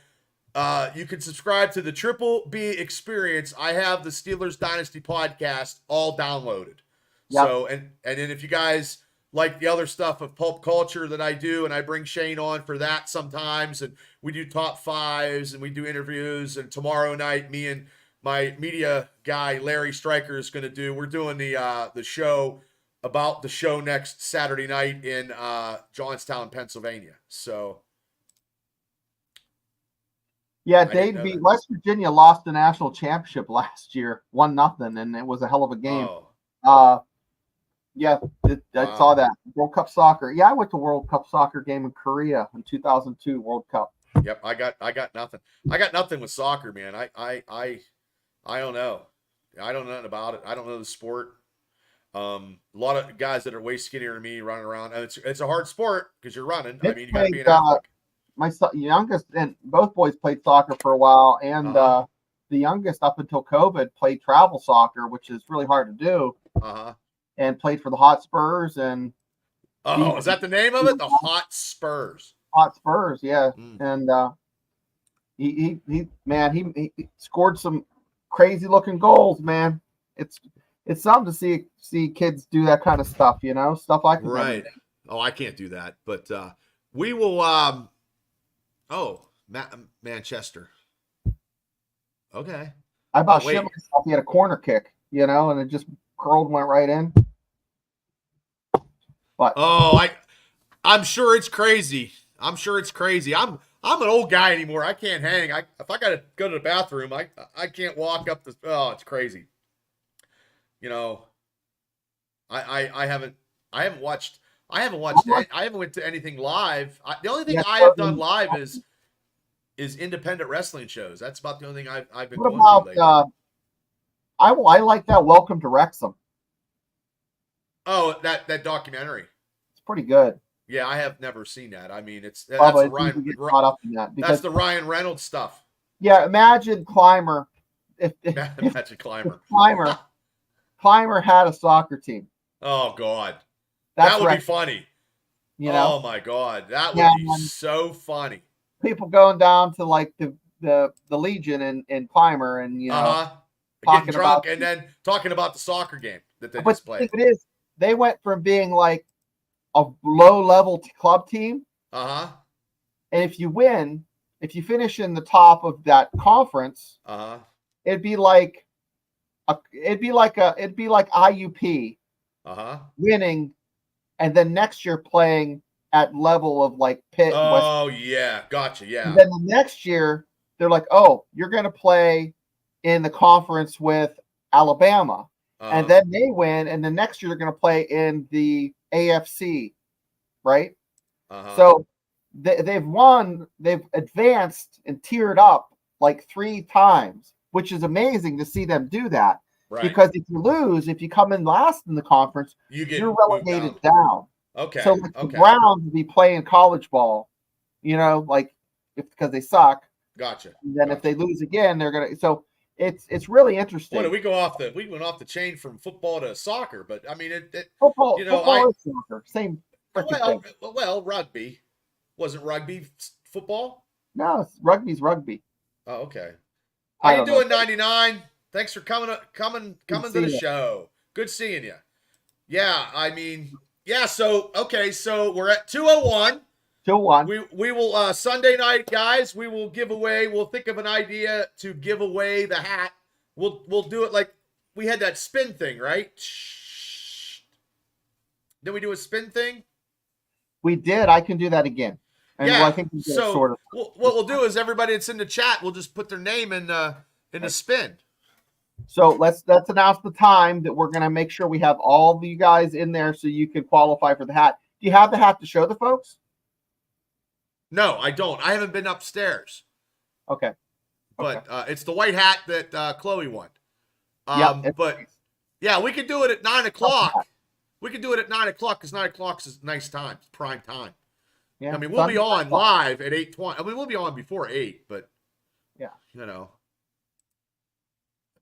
you can subscribe to the Triple B Experience. I have the Steelers Dynasty podcast all downloaded. Yep. So, and then if you guys like the other stuff of pulp culture that I do, and I bring Shane on for that sometimes, and we do top 5s and we do interviews, and tomorrow night, me and my media guy, Larry Stryker, we're doing the show about the show next Saturday night in Johnstown, Pennsylvania. So, yeah, Dade beat West Virginia, lost the national championship last year, 1-0, and it was a hell of a game. Oh. I saw that. World Cup soccer. Yeah, I went to World Cup soccer game in Korea in 2002 World Cup. Yep, I got nothing. I got nothing with soccer, man. I don't know. I don't know nothing about it. I don't know the sport. A lot of guys that are way skinnier than me running around, and it's a hard sport because you're running. I mean, you got to be an athlete. My youngest and both boys played soccer for a while, and the youngest up until COVID played travel soccer, which is really hard to do. And played for the Hot Spurs and. Oh, is that the name of it? The Hot Spurs. Hot Spurs, yeah, and he scored some crazy looking goals, man. It's something to see kids do that kind of stuff, stuff like that. Right. Oh, I can't do that, but we will. Manchester. Okay. I about shit myself. He had a corner kick, and it just curled and went right in. But I'm sure it's crazy. I'm an old guy anymore. I can't hang. If I gotta go to the bathroom, I can't walk up the. Oh, it's crazy. I haven't watched. I haven't went to anything live. The only thing I have done live is independent wrestling shows. That's about the only thing I've been going to lately. I like that Welcome to Wrexham. Oh, that documentary. It's pretty good. Yeah, I have never seen that. I mean, that's the Ryan Reynolds stuff. Yeah, imagine Clymer. Imagine Clymer. Clymer had a soccer team. Oh God, that would be funny. Oh my God, that would be so funny. People going down to like the Legion and Clymer and getting drunk and then talking about the soccer game that they just played. It is. They went from being like a low-level club team. And if you finish in the top of that conference, it'd be like IUP winning, and then next year playing at level of like Pitt. Oh, yeah, gotcha, yeah. And then the next year they're like, oh, you're going to play in the conference with Alabama. And then they win, and the next year they're going to play in the AFC, right? So they've won, they've advanced and tiered up like 3 times, which is amazing to see them do that. Right. Because if you lose, if you come in last in the conference, you're relegated down. Okay. So the Browns would be playing college ball, like because they suck. Gotcha. And then if they lose again, they're gonna. So it's really interesting. What did we went off the chain from football to soccer, but I mean football is soccer, same thing. Well, rugby wasn't rugby football. No, rugby's rugby. Oh, okay. How you doing, 99? Thanks for coming to the show. Good seeing you. Yeah, I mean, yeah. So we're at 201. 201. We will Sunday night, guys. We will give away. We'll think of an idea to give away the hat. We'll do it like we had that spin thing, right? Did we do a spin thing? We did. I can do that again. And yeah. I think sort of. What we'll do is everybody that's in the chat, we'll just put their name in the spin. So let's announce the time that we're going to make sure we have all of you guys in there so you can qualify for the hat. Do you have the hat to show the folks? No, I don't. I haven't been upstairs. Okay. But it's the white hat that Chloe won. But yeah, we could do it at 9 o'clock. We could do it at 9 o'clock because 9 o'clock is a nice time. It's prime time. Yeah, I mean, we'll be on live at 8:20. I mean, we'll be on before 8, but yeah, I've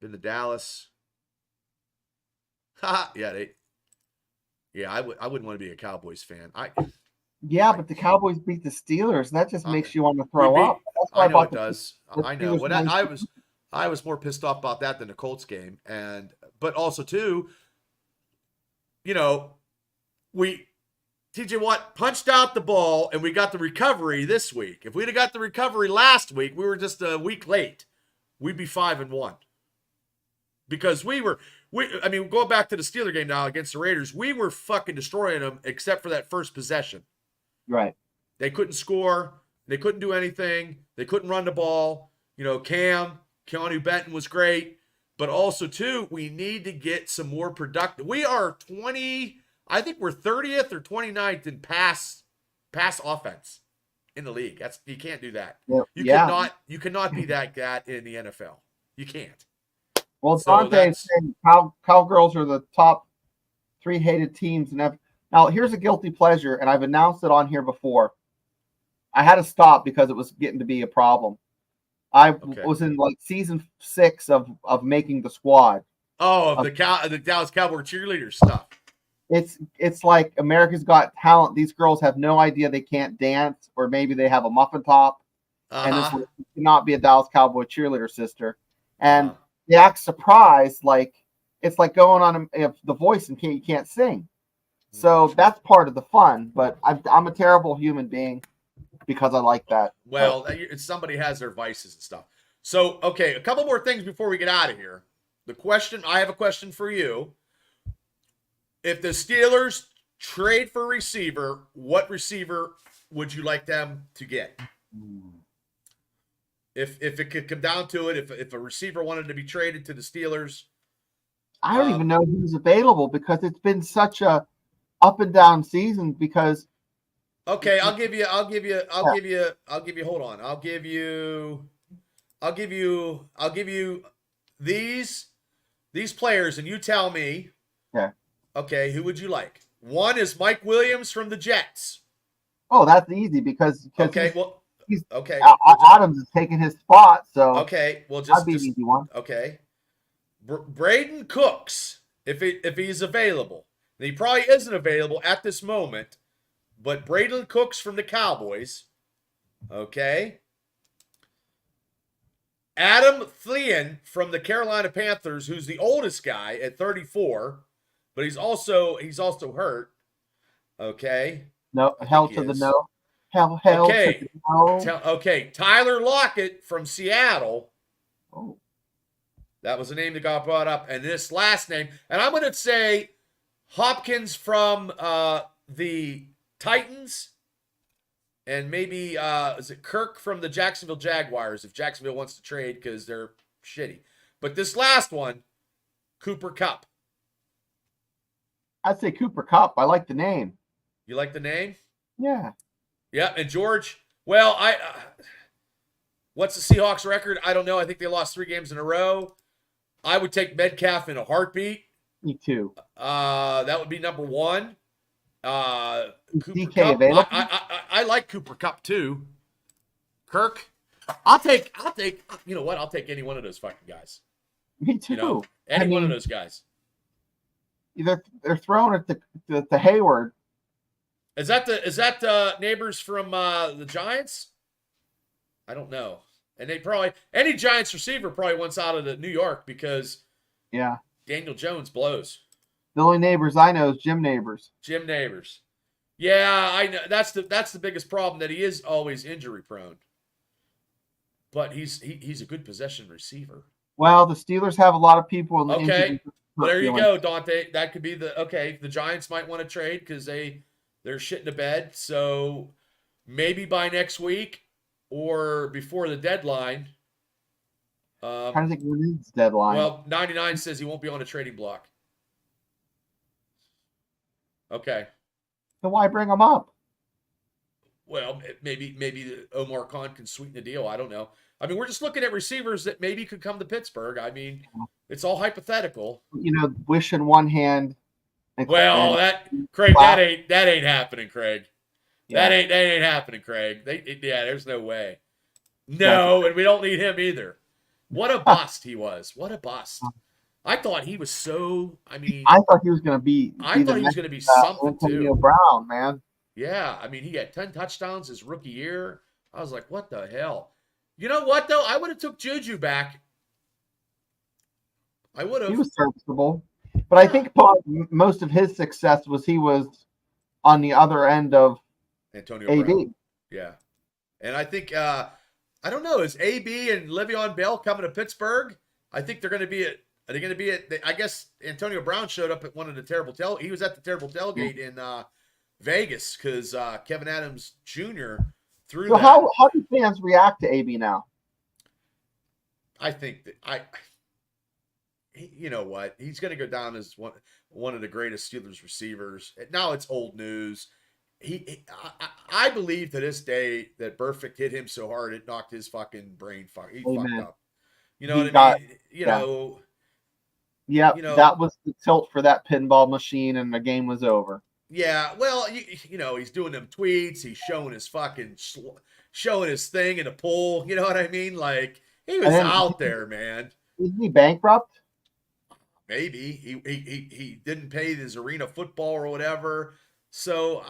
been to Dallas. Yeah, I wouldn't want to be a Cowboys fan. But the Cowboys beat the Steelers. That just makes you want to throw up. That's why I know it does. I know. I was more pissed off about that than the Colts game, but also too, TJ Watt punched out the ball, and we got the recovery this week. If we'd have got the recovery last week, we were just a week late. We'd be 5-1 because going back to the Steeler game now against the Raiders, we were fucking destroying them except for that first possession. Right. They couldn't score. They couldn't do anything. They couldn't run the ball. Keanu Benton was great, but also too, we need to get some more productive. We are 20. I think we're 30th or 29th in pass offense in the league. You can't do that. You cannot be that in the NFL. You can't. Well, Dante is saying Cowgirls are the top 3 hated teams. Now, here's a guilty pleasure, and I've announced it on here before. I had to stop because it was getting to be a problem. I was in season 6 of making the squad. Oh, the Dallas Cowboy cheerleader stuff. It's like America's Got Talent. These girls have no idea they can't dance, or maybe they have a muffin top, and this cannot be a Dallas Cowboy cheerleader sister. And they act surprised, like it's like going on The Voice and you can't sing. So that's part of the fun. But I'm a terrible human being because I like that. Well, somebody has their vices and stuff. So okay, a couple more things before we get out of here. I have a question for you. If the Steelers trade for a receiver, what receiver would you like them to get? If it could come down to it, if a receiver wanted to be traded to the Steelers, I don't even know who's available because it's been such a up and down season. Because okay, I'll give you. Hold on. I'll give you these players, and you tell me. Yeah. Okay, who would you like? One is Mike Williams from the Jets. Oh, that's easy because Adams is taking his spot. So okay, well, that'd be an easy one. Okay, Braden Cooks, if he's available, and he probably isn't available at this moment, but Braden Cooks from the Cowboys. Okay. Adam Thielen from the Carolina Panthers, who's the oldest guy at 34. But he's also hurt. Okay. No, hell to the no. Hell to the no. Okay. Tyler Lockett from Seattle. Oh. That was the name that got brought up. And this last name, and I'm going to say Hopkins from the Titans. And maybe, is it Kirk from the Jacksonville Jaguars if Jacksonville wants to trade because they're shitty. But this last one, Cooper Kupp. I'd say Cooper Kupp. I like the name. You like the name? Yeah. Yeah, and George, well, what's the Seahawks record? I don't know. I think they lost 3 games in a row. I would take Metcalf in a heartbeat. Me too. That would be number one. Cooper DK Cup. available? I like Cooper Cup too. Kirk. I'll take. You know what? I'll take any one of those fucking guys. Me too. You know, any one of those guys. Either they're throwing it to Hayward. Is that neighbors from the Giants? I don't know. And they probably any Giants receiver probably wants out of the New York because Daniel Jones blows. The only neighbors I know is Jim Neighbors. Jim Neighbors. Yeah, I know. That's the biggest problem, that he is always injury prone. But he's a good possession receiver. Well, the Steelers have a lot of people in the injury. Well, there you go, Dante. That could be the Giants might want to trade because they're shit in the bed. So maybe by next week or before the deadline. I'm trying to think when is the deadline. Well, 99 says he won't be on a trading block. Okay. So why bring him up? Well, maybe Omar Khan can sweeten the deal. I don't know. I mean, we're just looking at receivers that maybe could come to Pittsburgh. I mean, it's all hypothetical. Wish in one hand. Well, Craig, that ain't happening, Craig. Yeah. That ain't happening, Craig. There's no way. No, and we don't need him either. What a bust he was. What a bust. I thought he was so. I mean, I thought he was going to be. I thought he was going to be something Antonio Brown, man. Yeah, I mean, he had 10 touchdowns his rookie year. I was like, what the hell? You know what, though? I would have took Juju back. I would have. He was serviceable. But I think most of his success was he was on the other end of Antonio AB. Brown. Yeah. And I think, I don't know, is AB and Le'Veon Bell coming to Pittsburgh? I think they're going to be at, are they going to be at, I guess Antonio Brown showed up at one of the terrible he was at the terrible tailgate in Vegas because Kevin Adams Jr. threw that. How do fans react to AB now? I think that you know what? He's going to go down as one of the greatest Steelers receivers. Now it's old news. I believe to this day that Burfict hit him so hard it knocked his fucking brain. He fucked up. You know what I mean? You know. Yeah, that was the tilt for that pinball machine, and the game was over. Yeah, well, you know, he's doing them tweets. He's showing his thing in a pool. You know what I mean? Like, he was out there, man. Is he bankrupt? Maybe he didn't pay his arena football or whatever. So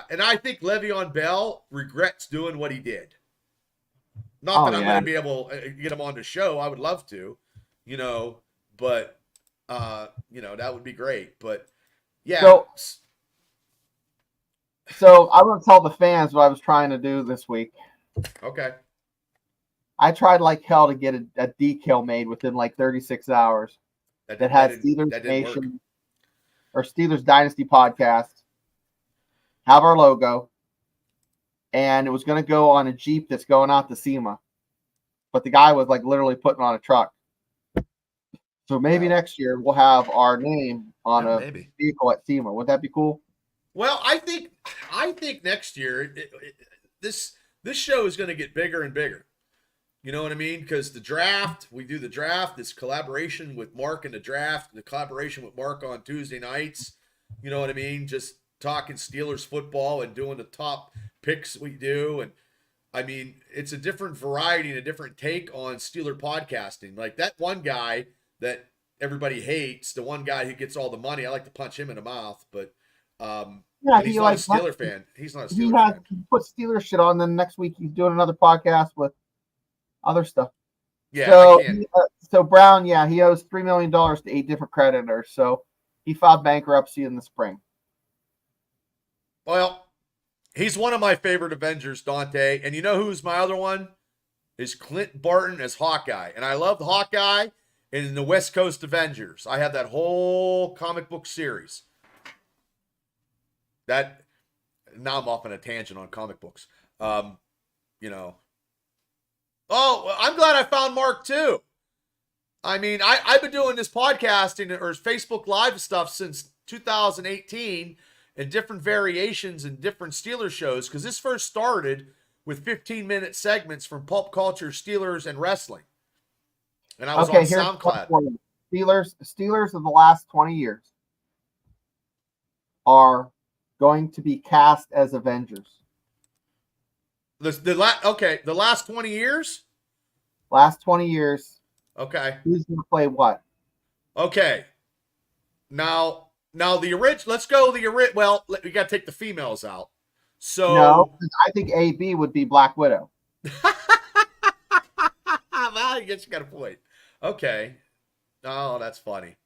and I think Le'Veon Bell regrets doing what he did. Not that I'm going to be able to get him on the show. I would love to, but that would be great. But yeah. So I want to tell the fans what I was trying to do this week. Okay. I tried like hell to get a decal made within like 36 hours that had Steelers Nation or Steelers Dynasty podcast, have our logo, and it was going to go on a Jeep that's going out to SEMA. But the guy was like literally putting on a truck. So maybe next year we'll have our name on a vehicle at SEMA. Would that be cool? Well, I think next year this show is going to get bigger and bigger. You know what I mean? Because we do the draft, this collaboration with Mark and the draft, the collaboration with Mark on Tuesday nights. You know what I mean? Just talking Steelers football and doing the top picks we do. And I mean, it's a different variety and a different take on Steeler podcasting. Like that one guy that everybody hates, the one guy who gets all the money, I like to punch him in the mouth, but he's not a Steeler fan. He's not a Steeler fan. He put Steeler shit on, then next week he's doing another podcast with other stuff. Yeah. So Brown, he owes $3 million to 8 different creditors. So he filed bankruptcy in the spring. Well, he's one of my favorite Avengers, Dante. And you know who's my other one? Is Clint Barton as Hawkeye. And I love Hawkeye in the West Coast Avengers. I have that whole comic book series. Now I'm off on a tangent on comic books. Oh, I'm glad I found Mark too. I mean, I've been doing this podcasting or Facebook Live stuff since 2018 and different variations and different Steelers shows because this first started with 15-minute segments from pulp culture, Steelers, and wrestling. And I was on Okay, here's SoundCloud. Steelers of the last 20 years are going to be cast as Avengers. The last 20 years? Last 20 years. Okay. Who's going to play what? Okay. Now the original. Let's go the original. Well, we got to take the females out. So no, I think AB would be Black Widow. Well, I guess you got a point. Okay. Oh, that's funny.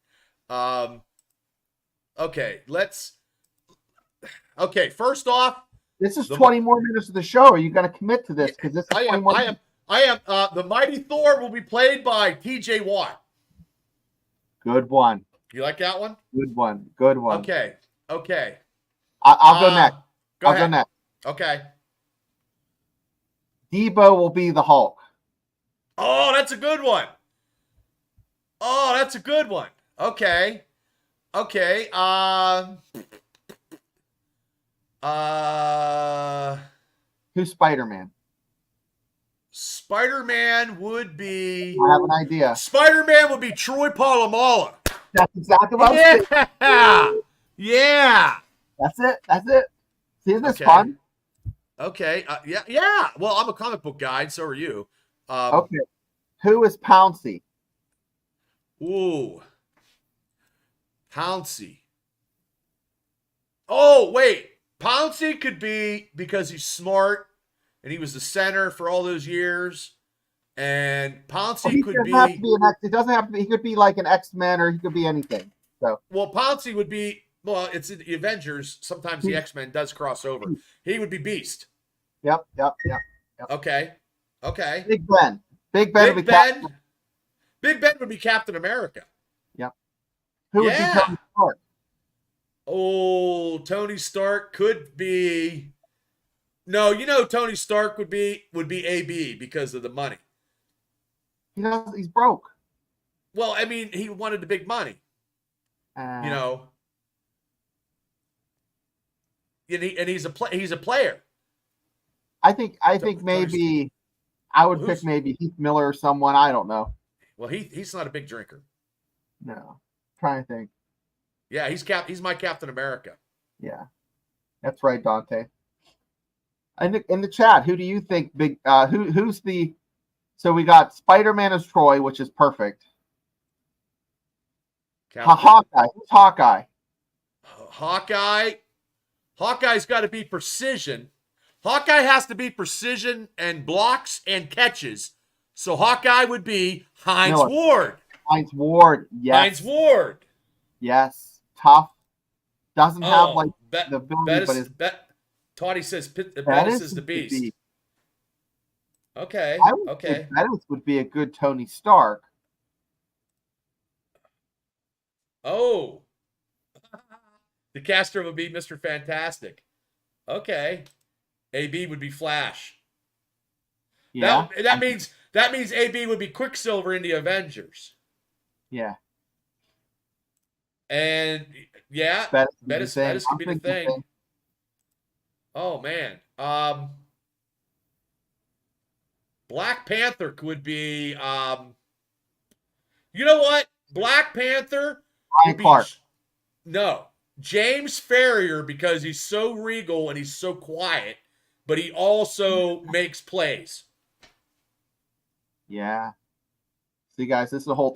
Okay, first off, this is 20 more minutes of the show. Are you going to commit to this? Because this is 20 more minutes. I am. The Mighty Thor will be played by TJ Watt. Good one. You like that one? Good one. Good one. Okay. I'll go next. Go ahead. Go next. Okay. Debo will be the Hulk. Oh, that's a good one. Okay. Who's Spider-Man? Spider-Man would be. I have an idea. Spider-Man would be Troy Polamalu. That's exactly what I'm saying. Yeah. That's it. See, isn't this fun? Okay. Yeah. Well, I'm a comic book guy, and so are you. Okay. Who is Pouncey? Ooh. Pouncey. Oh, wait. Pouncey could be because he's smart and he was the center for all those years. And Pouncey could be. It doesn't have to be. He could be like an X-Men or he could be anything. So. Well, Pouncey would be. Well, it's in the Avengers. Sometimes the X-Men does cross over. He would be Beast. Yep. Okay. Big Ben. Big Ben would be Captain America. Yep. Who would be Tony Stark? Oh, Tony Stark could be. No, Tony Stark would be AB because of the money. He's broke. Well, I mean, he wanted the big money. And he's a player. I think maybe I would pick maybe Heath Miller or someone. I don't know. Well, he's not a big drinker. No, I'm trying to think. Yeah, he's my Captain America. Yeah, that's right, Dante. In the chat, who do you think who's the? So we got Spider-Man as Troy, which is perfect. Hawkeye. Who's Hawkeye? Hawkeye's got to be precision. Hawkeye has to be precision and blocks and catches. So Hawkeye would be Hines Ward. Hines Ward, yes. Hines Ward. Yes. Tough. Doesn't have the ability, Toddy says Bettis is the beast. Okay. Okay. Bettis would be a good Tony Stark. Oh. The caster would be Mr. Fantastic. Okay. AB would be Flash. Yeah. That means AB would be Quicksilver in the Avengers. Yeah. And yeah, Bettis could be the thing. Oh man. Black Panther would be you know what? Black Panther would be Clark. No. James Ferrier, because he's so regal and he's so quiet, but he also makes plays. Yeah. See, guys, this is a whole.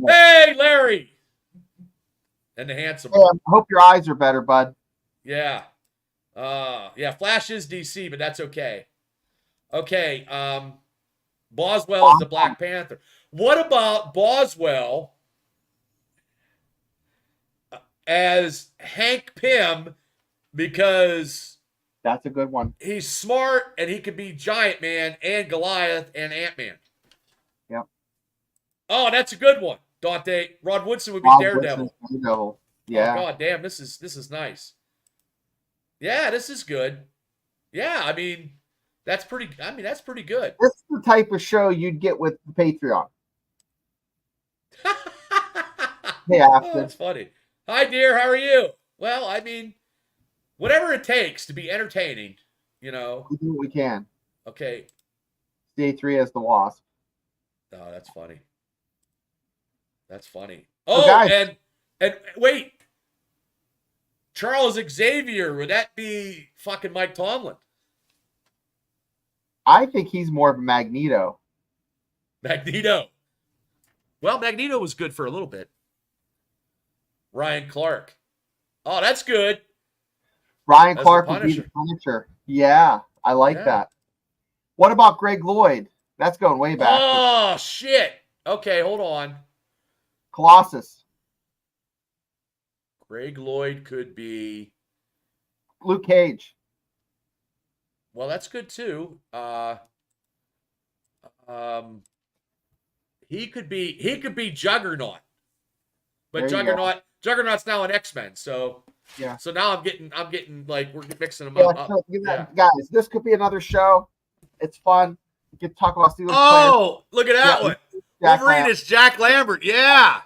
Hey, Larry, and the handsome. Hey, I hope your eyes are better, bud. Yeah. Flash is DC, but that's okay. Okay. Boswell is the Black Panther. What about Boswell as Hank Pym, because that's a good one. He's smart and he could be Giant Man and Goliath and Ant-Man. Yep. Oh, that's a good one, Dante. Rod Woodson would be Daredevil. Yeah. Oh, God damn, this is nice. Yeah, this is good. Yeah, I mean, that's pretty good. This is the type of show you'd get with the Patreon. Yeah, oh, that's funny. Hi, dear. How are you? Well, I mean, whatever it takes to be entertaining, We do what we can. Okay. Day 3 as the Wasp. Oh, that's funny. That's funny. So Oh, guys, and wait, Charles Xavier, would that be fucking Mike Tomlin? I think he's more of a Magneto. Magneto. Well, Magneto was good for a little bit. Ryan Clark. Oh, that's good. Ryan As the Clark would be the Punisher. Punisher. Yeah, I like Yeah. that. What about Greg Lloyd? That's going way back. Oh, shit. Okay, hold on. Colossus. Greg Lloyd could be. Luke Cage. Well, that's good too. Um, he could be Juggernaut, but There you go. Juggernaut's now an X-Men. So Yeah. so now I'm getting like we're mixing them Yeah, up. so, Yeah. guys, this could be another show. It's fun. We can talk about Steelers players. Oh, look at that one. Jack Wolverine Lambert. is Jack Lambert. Yeah.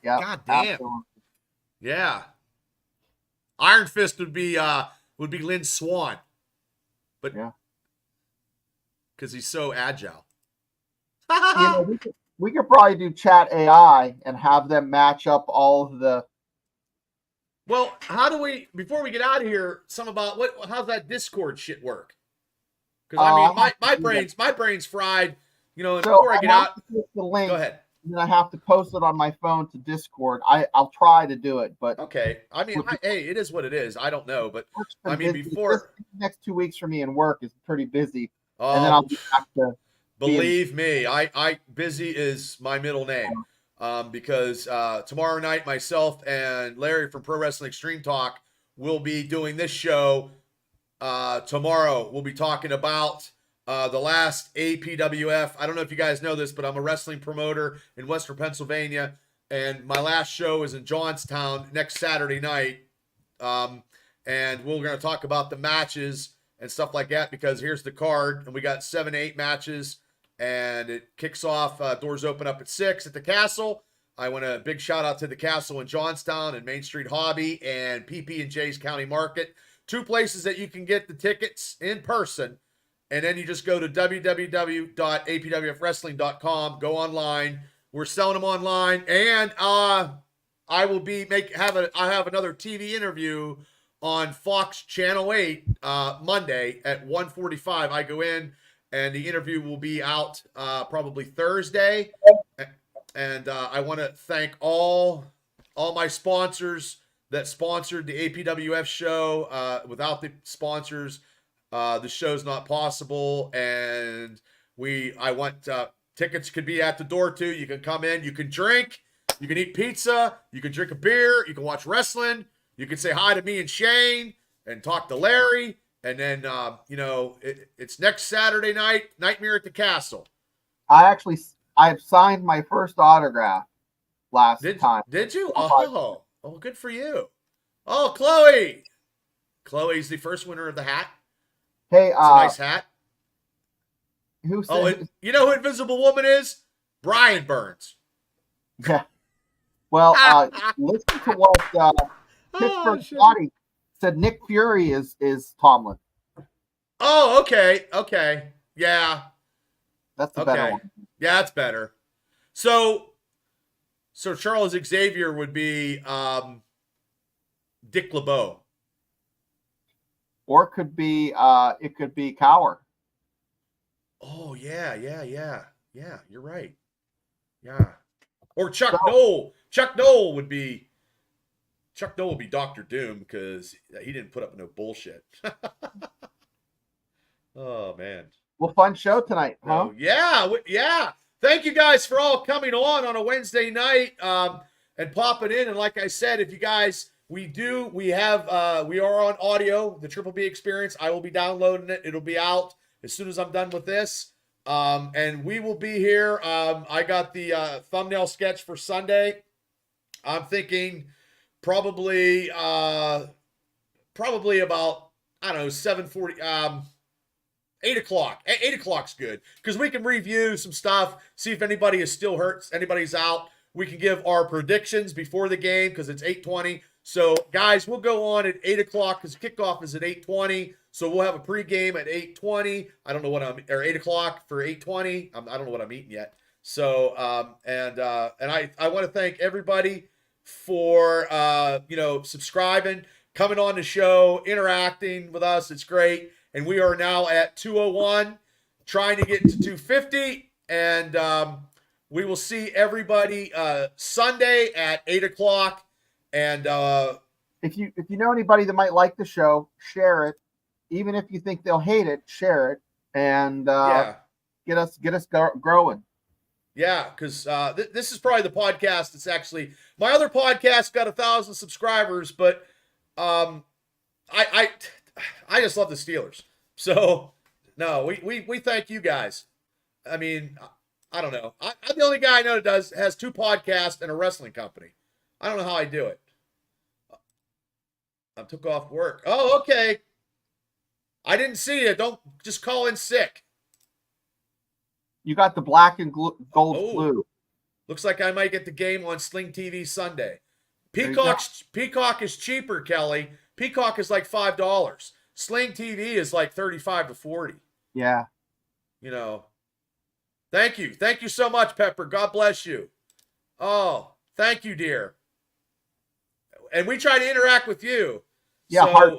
Yeah. God damn. Absolutely. Yeah. Iron Fist would be Lynn Swan, but Yeah. because he's so agile. We could probably do chat AI and have them match up all of the. Well, how do we before we get out of here? Some about how's that Discord shit work? Because I mean, my brain's fried. You know, and So before I get out, the link, go ahead. and then I have to post it on my phone to Discord. I'll try to do it, but Okay. I mean, hey, it is what it is. I don't know, but work's I been mean, busy. before This next 2 weeks for me in work is pretty busy, and then I'll be back to. believe me, I busy is my middle name. Because tomorrow night, myself and Larry from Pro Wrestling Extreme Talk will be doing this show. Tomorrow, we'll be talking about the last APWF. I don't know if you guys know this, but I'm a wrestling promoter in Western Pennsylvania, and my last show is in Johnstown next Saturday night. And we're going to talk about the matches and stuff like that because here's the card, and we got 7, 8 matches. And it kicks off, doors open up at 6 at the Castle. I want a big shout out to the Castle in Johnstown and Main Street Hobby and PP&J's County Market. 2 places that you can get the tickets in person. And then you just go to www.apwfwrestling.com, go online. We're selling them online. And I will be I have another TV interview on Fox Channel 8 Monday at 1:45. I go in. And the interview will be out probably Thursday. And I want to thank all my sponsors that sponsored the APWF show. Without the sponsors, the show's not possible. And I want tickets could be at the door too. You can come in, you can drink, you can eat pizza, you can drink a beer, you can watch wrestling, you can say hi to me and Shane and talk to Larry. And then, it's next Saturday night, Nightmare at the Castle. I have signed my first autograph last time. Did you? Oh, good for you. Oh, Chloe. Chloe's the first winner of the hat. Hey, it's a nice hat. Who said? You know who Invisible Woman is? Brian Burns. Yeah. Well, listen to what Pittsburgh Scotty said. Nick Fury is Tomlin. Oh, okay. Yeah. That's the better one. Yeah, that's better. So Charles Xavier would be Dick LeBeau. Or it could be Cower. Oh, yeah. You're right. Yeah. Or Chuck Noll. Chuck Noll would be Dr. Doom because he didn't put up no bullshit. Oh, man. Well, fun show tonight, huh? Oh, yeah. Thank you guys for all coming on a Wednesday night and popping in. And like I said, if you guys, we are on audio, the Triple B Experience. I will be downloading it. It'll be out as soon as I'm done with this. And we will be here. I got the thumbnail sketch for Sunday. I'm thinking probably about, I don't know, 7:40, 8 o'clock. 8 o'clock's good because we can review some stuff, see if anybody is still hurt, anybody's out. We can give our predictions before the game because it's 8:20. So, guys, we'll go on at 8 o'clock because kickoff is at 8:20. So we'll have a pregame at 8:20. I don't know what or 8 o'clock for 8:20. I don't know what I'm eating yet. So, and I want to thank everybody for, subscribing, coming on the show, interacting with us. It's great. And we are now at 201, trying to get to 250. And we will see everybody Sunday at 8 o'clock. And if you know anybody that might like the show, share it. Even if you think they'll hate it, share it. And get us growing. Yeah, because this is probably the podcast that's actually, my other podcast got 1,000 subscribers, but I just love the Steelers. So no, we thank you guys. I mean, I don't know. I'm the only guy I know that has 2 podcasts and a wrestling company. I don't know how I do it. I took off work. Oh, okay. I didn't see it. Don't just call in sick. You got the black and gold flu. Looks like I might get the game on Sling TV Sunday. Peacock is cheaper, Kelly. Peacock is like $5. Sling TV is like $35 to $40. Yeah. Thank you. Thank you so much, Pepper. God bless you. Oh, thank you, dear. And we try to interact with you. Yeah, so, heart,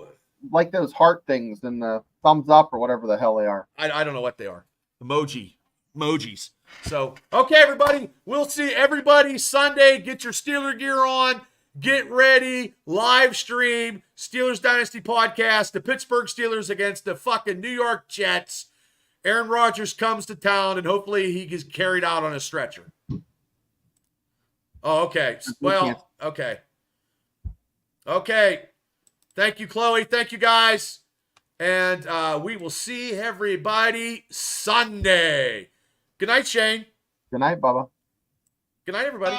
like those heart things and the thumbs up or whatever the hell they are. I don't know what they are. Emojis. So, okay, everybody. We'll see everybody Sunday. Get your Steeler gear on. Get ready. Live stream. Steelers Dynasty podcast. The Pittsburgh Steelers against the fucking New York Jets. Aaron Rodgers comes to town, and hopefully he gets carried out on a stretcher. Oh, okay. Well, okay. Okay. Thank you, Chloe. Thank you, guys. And we will see everybody Sunday. Good night, Shane. Good night, Bubba. Good night, everybody.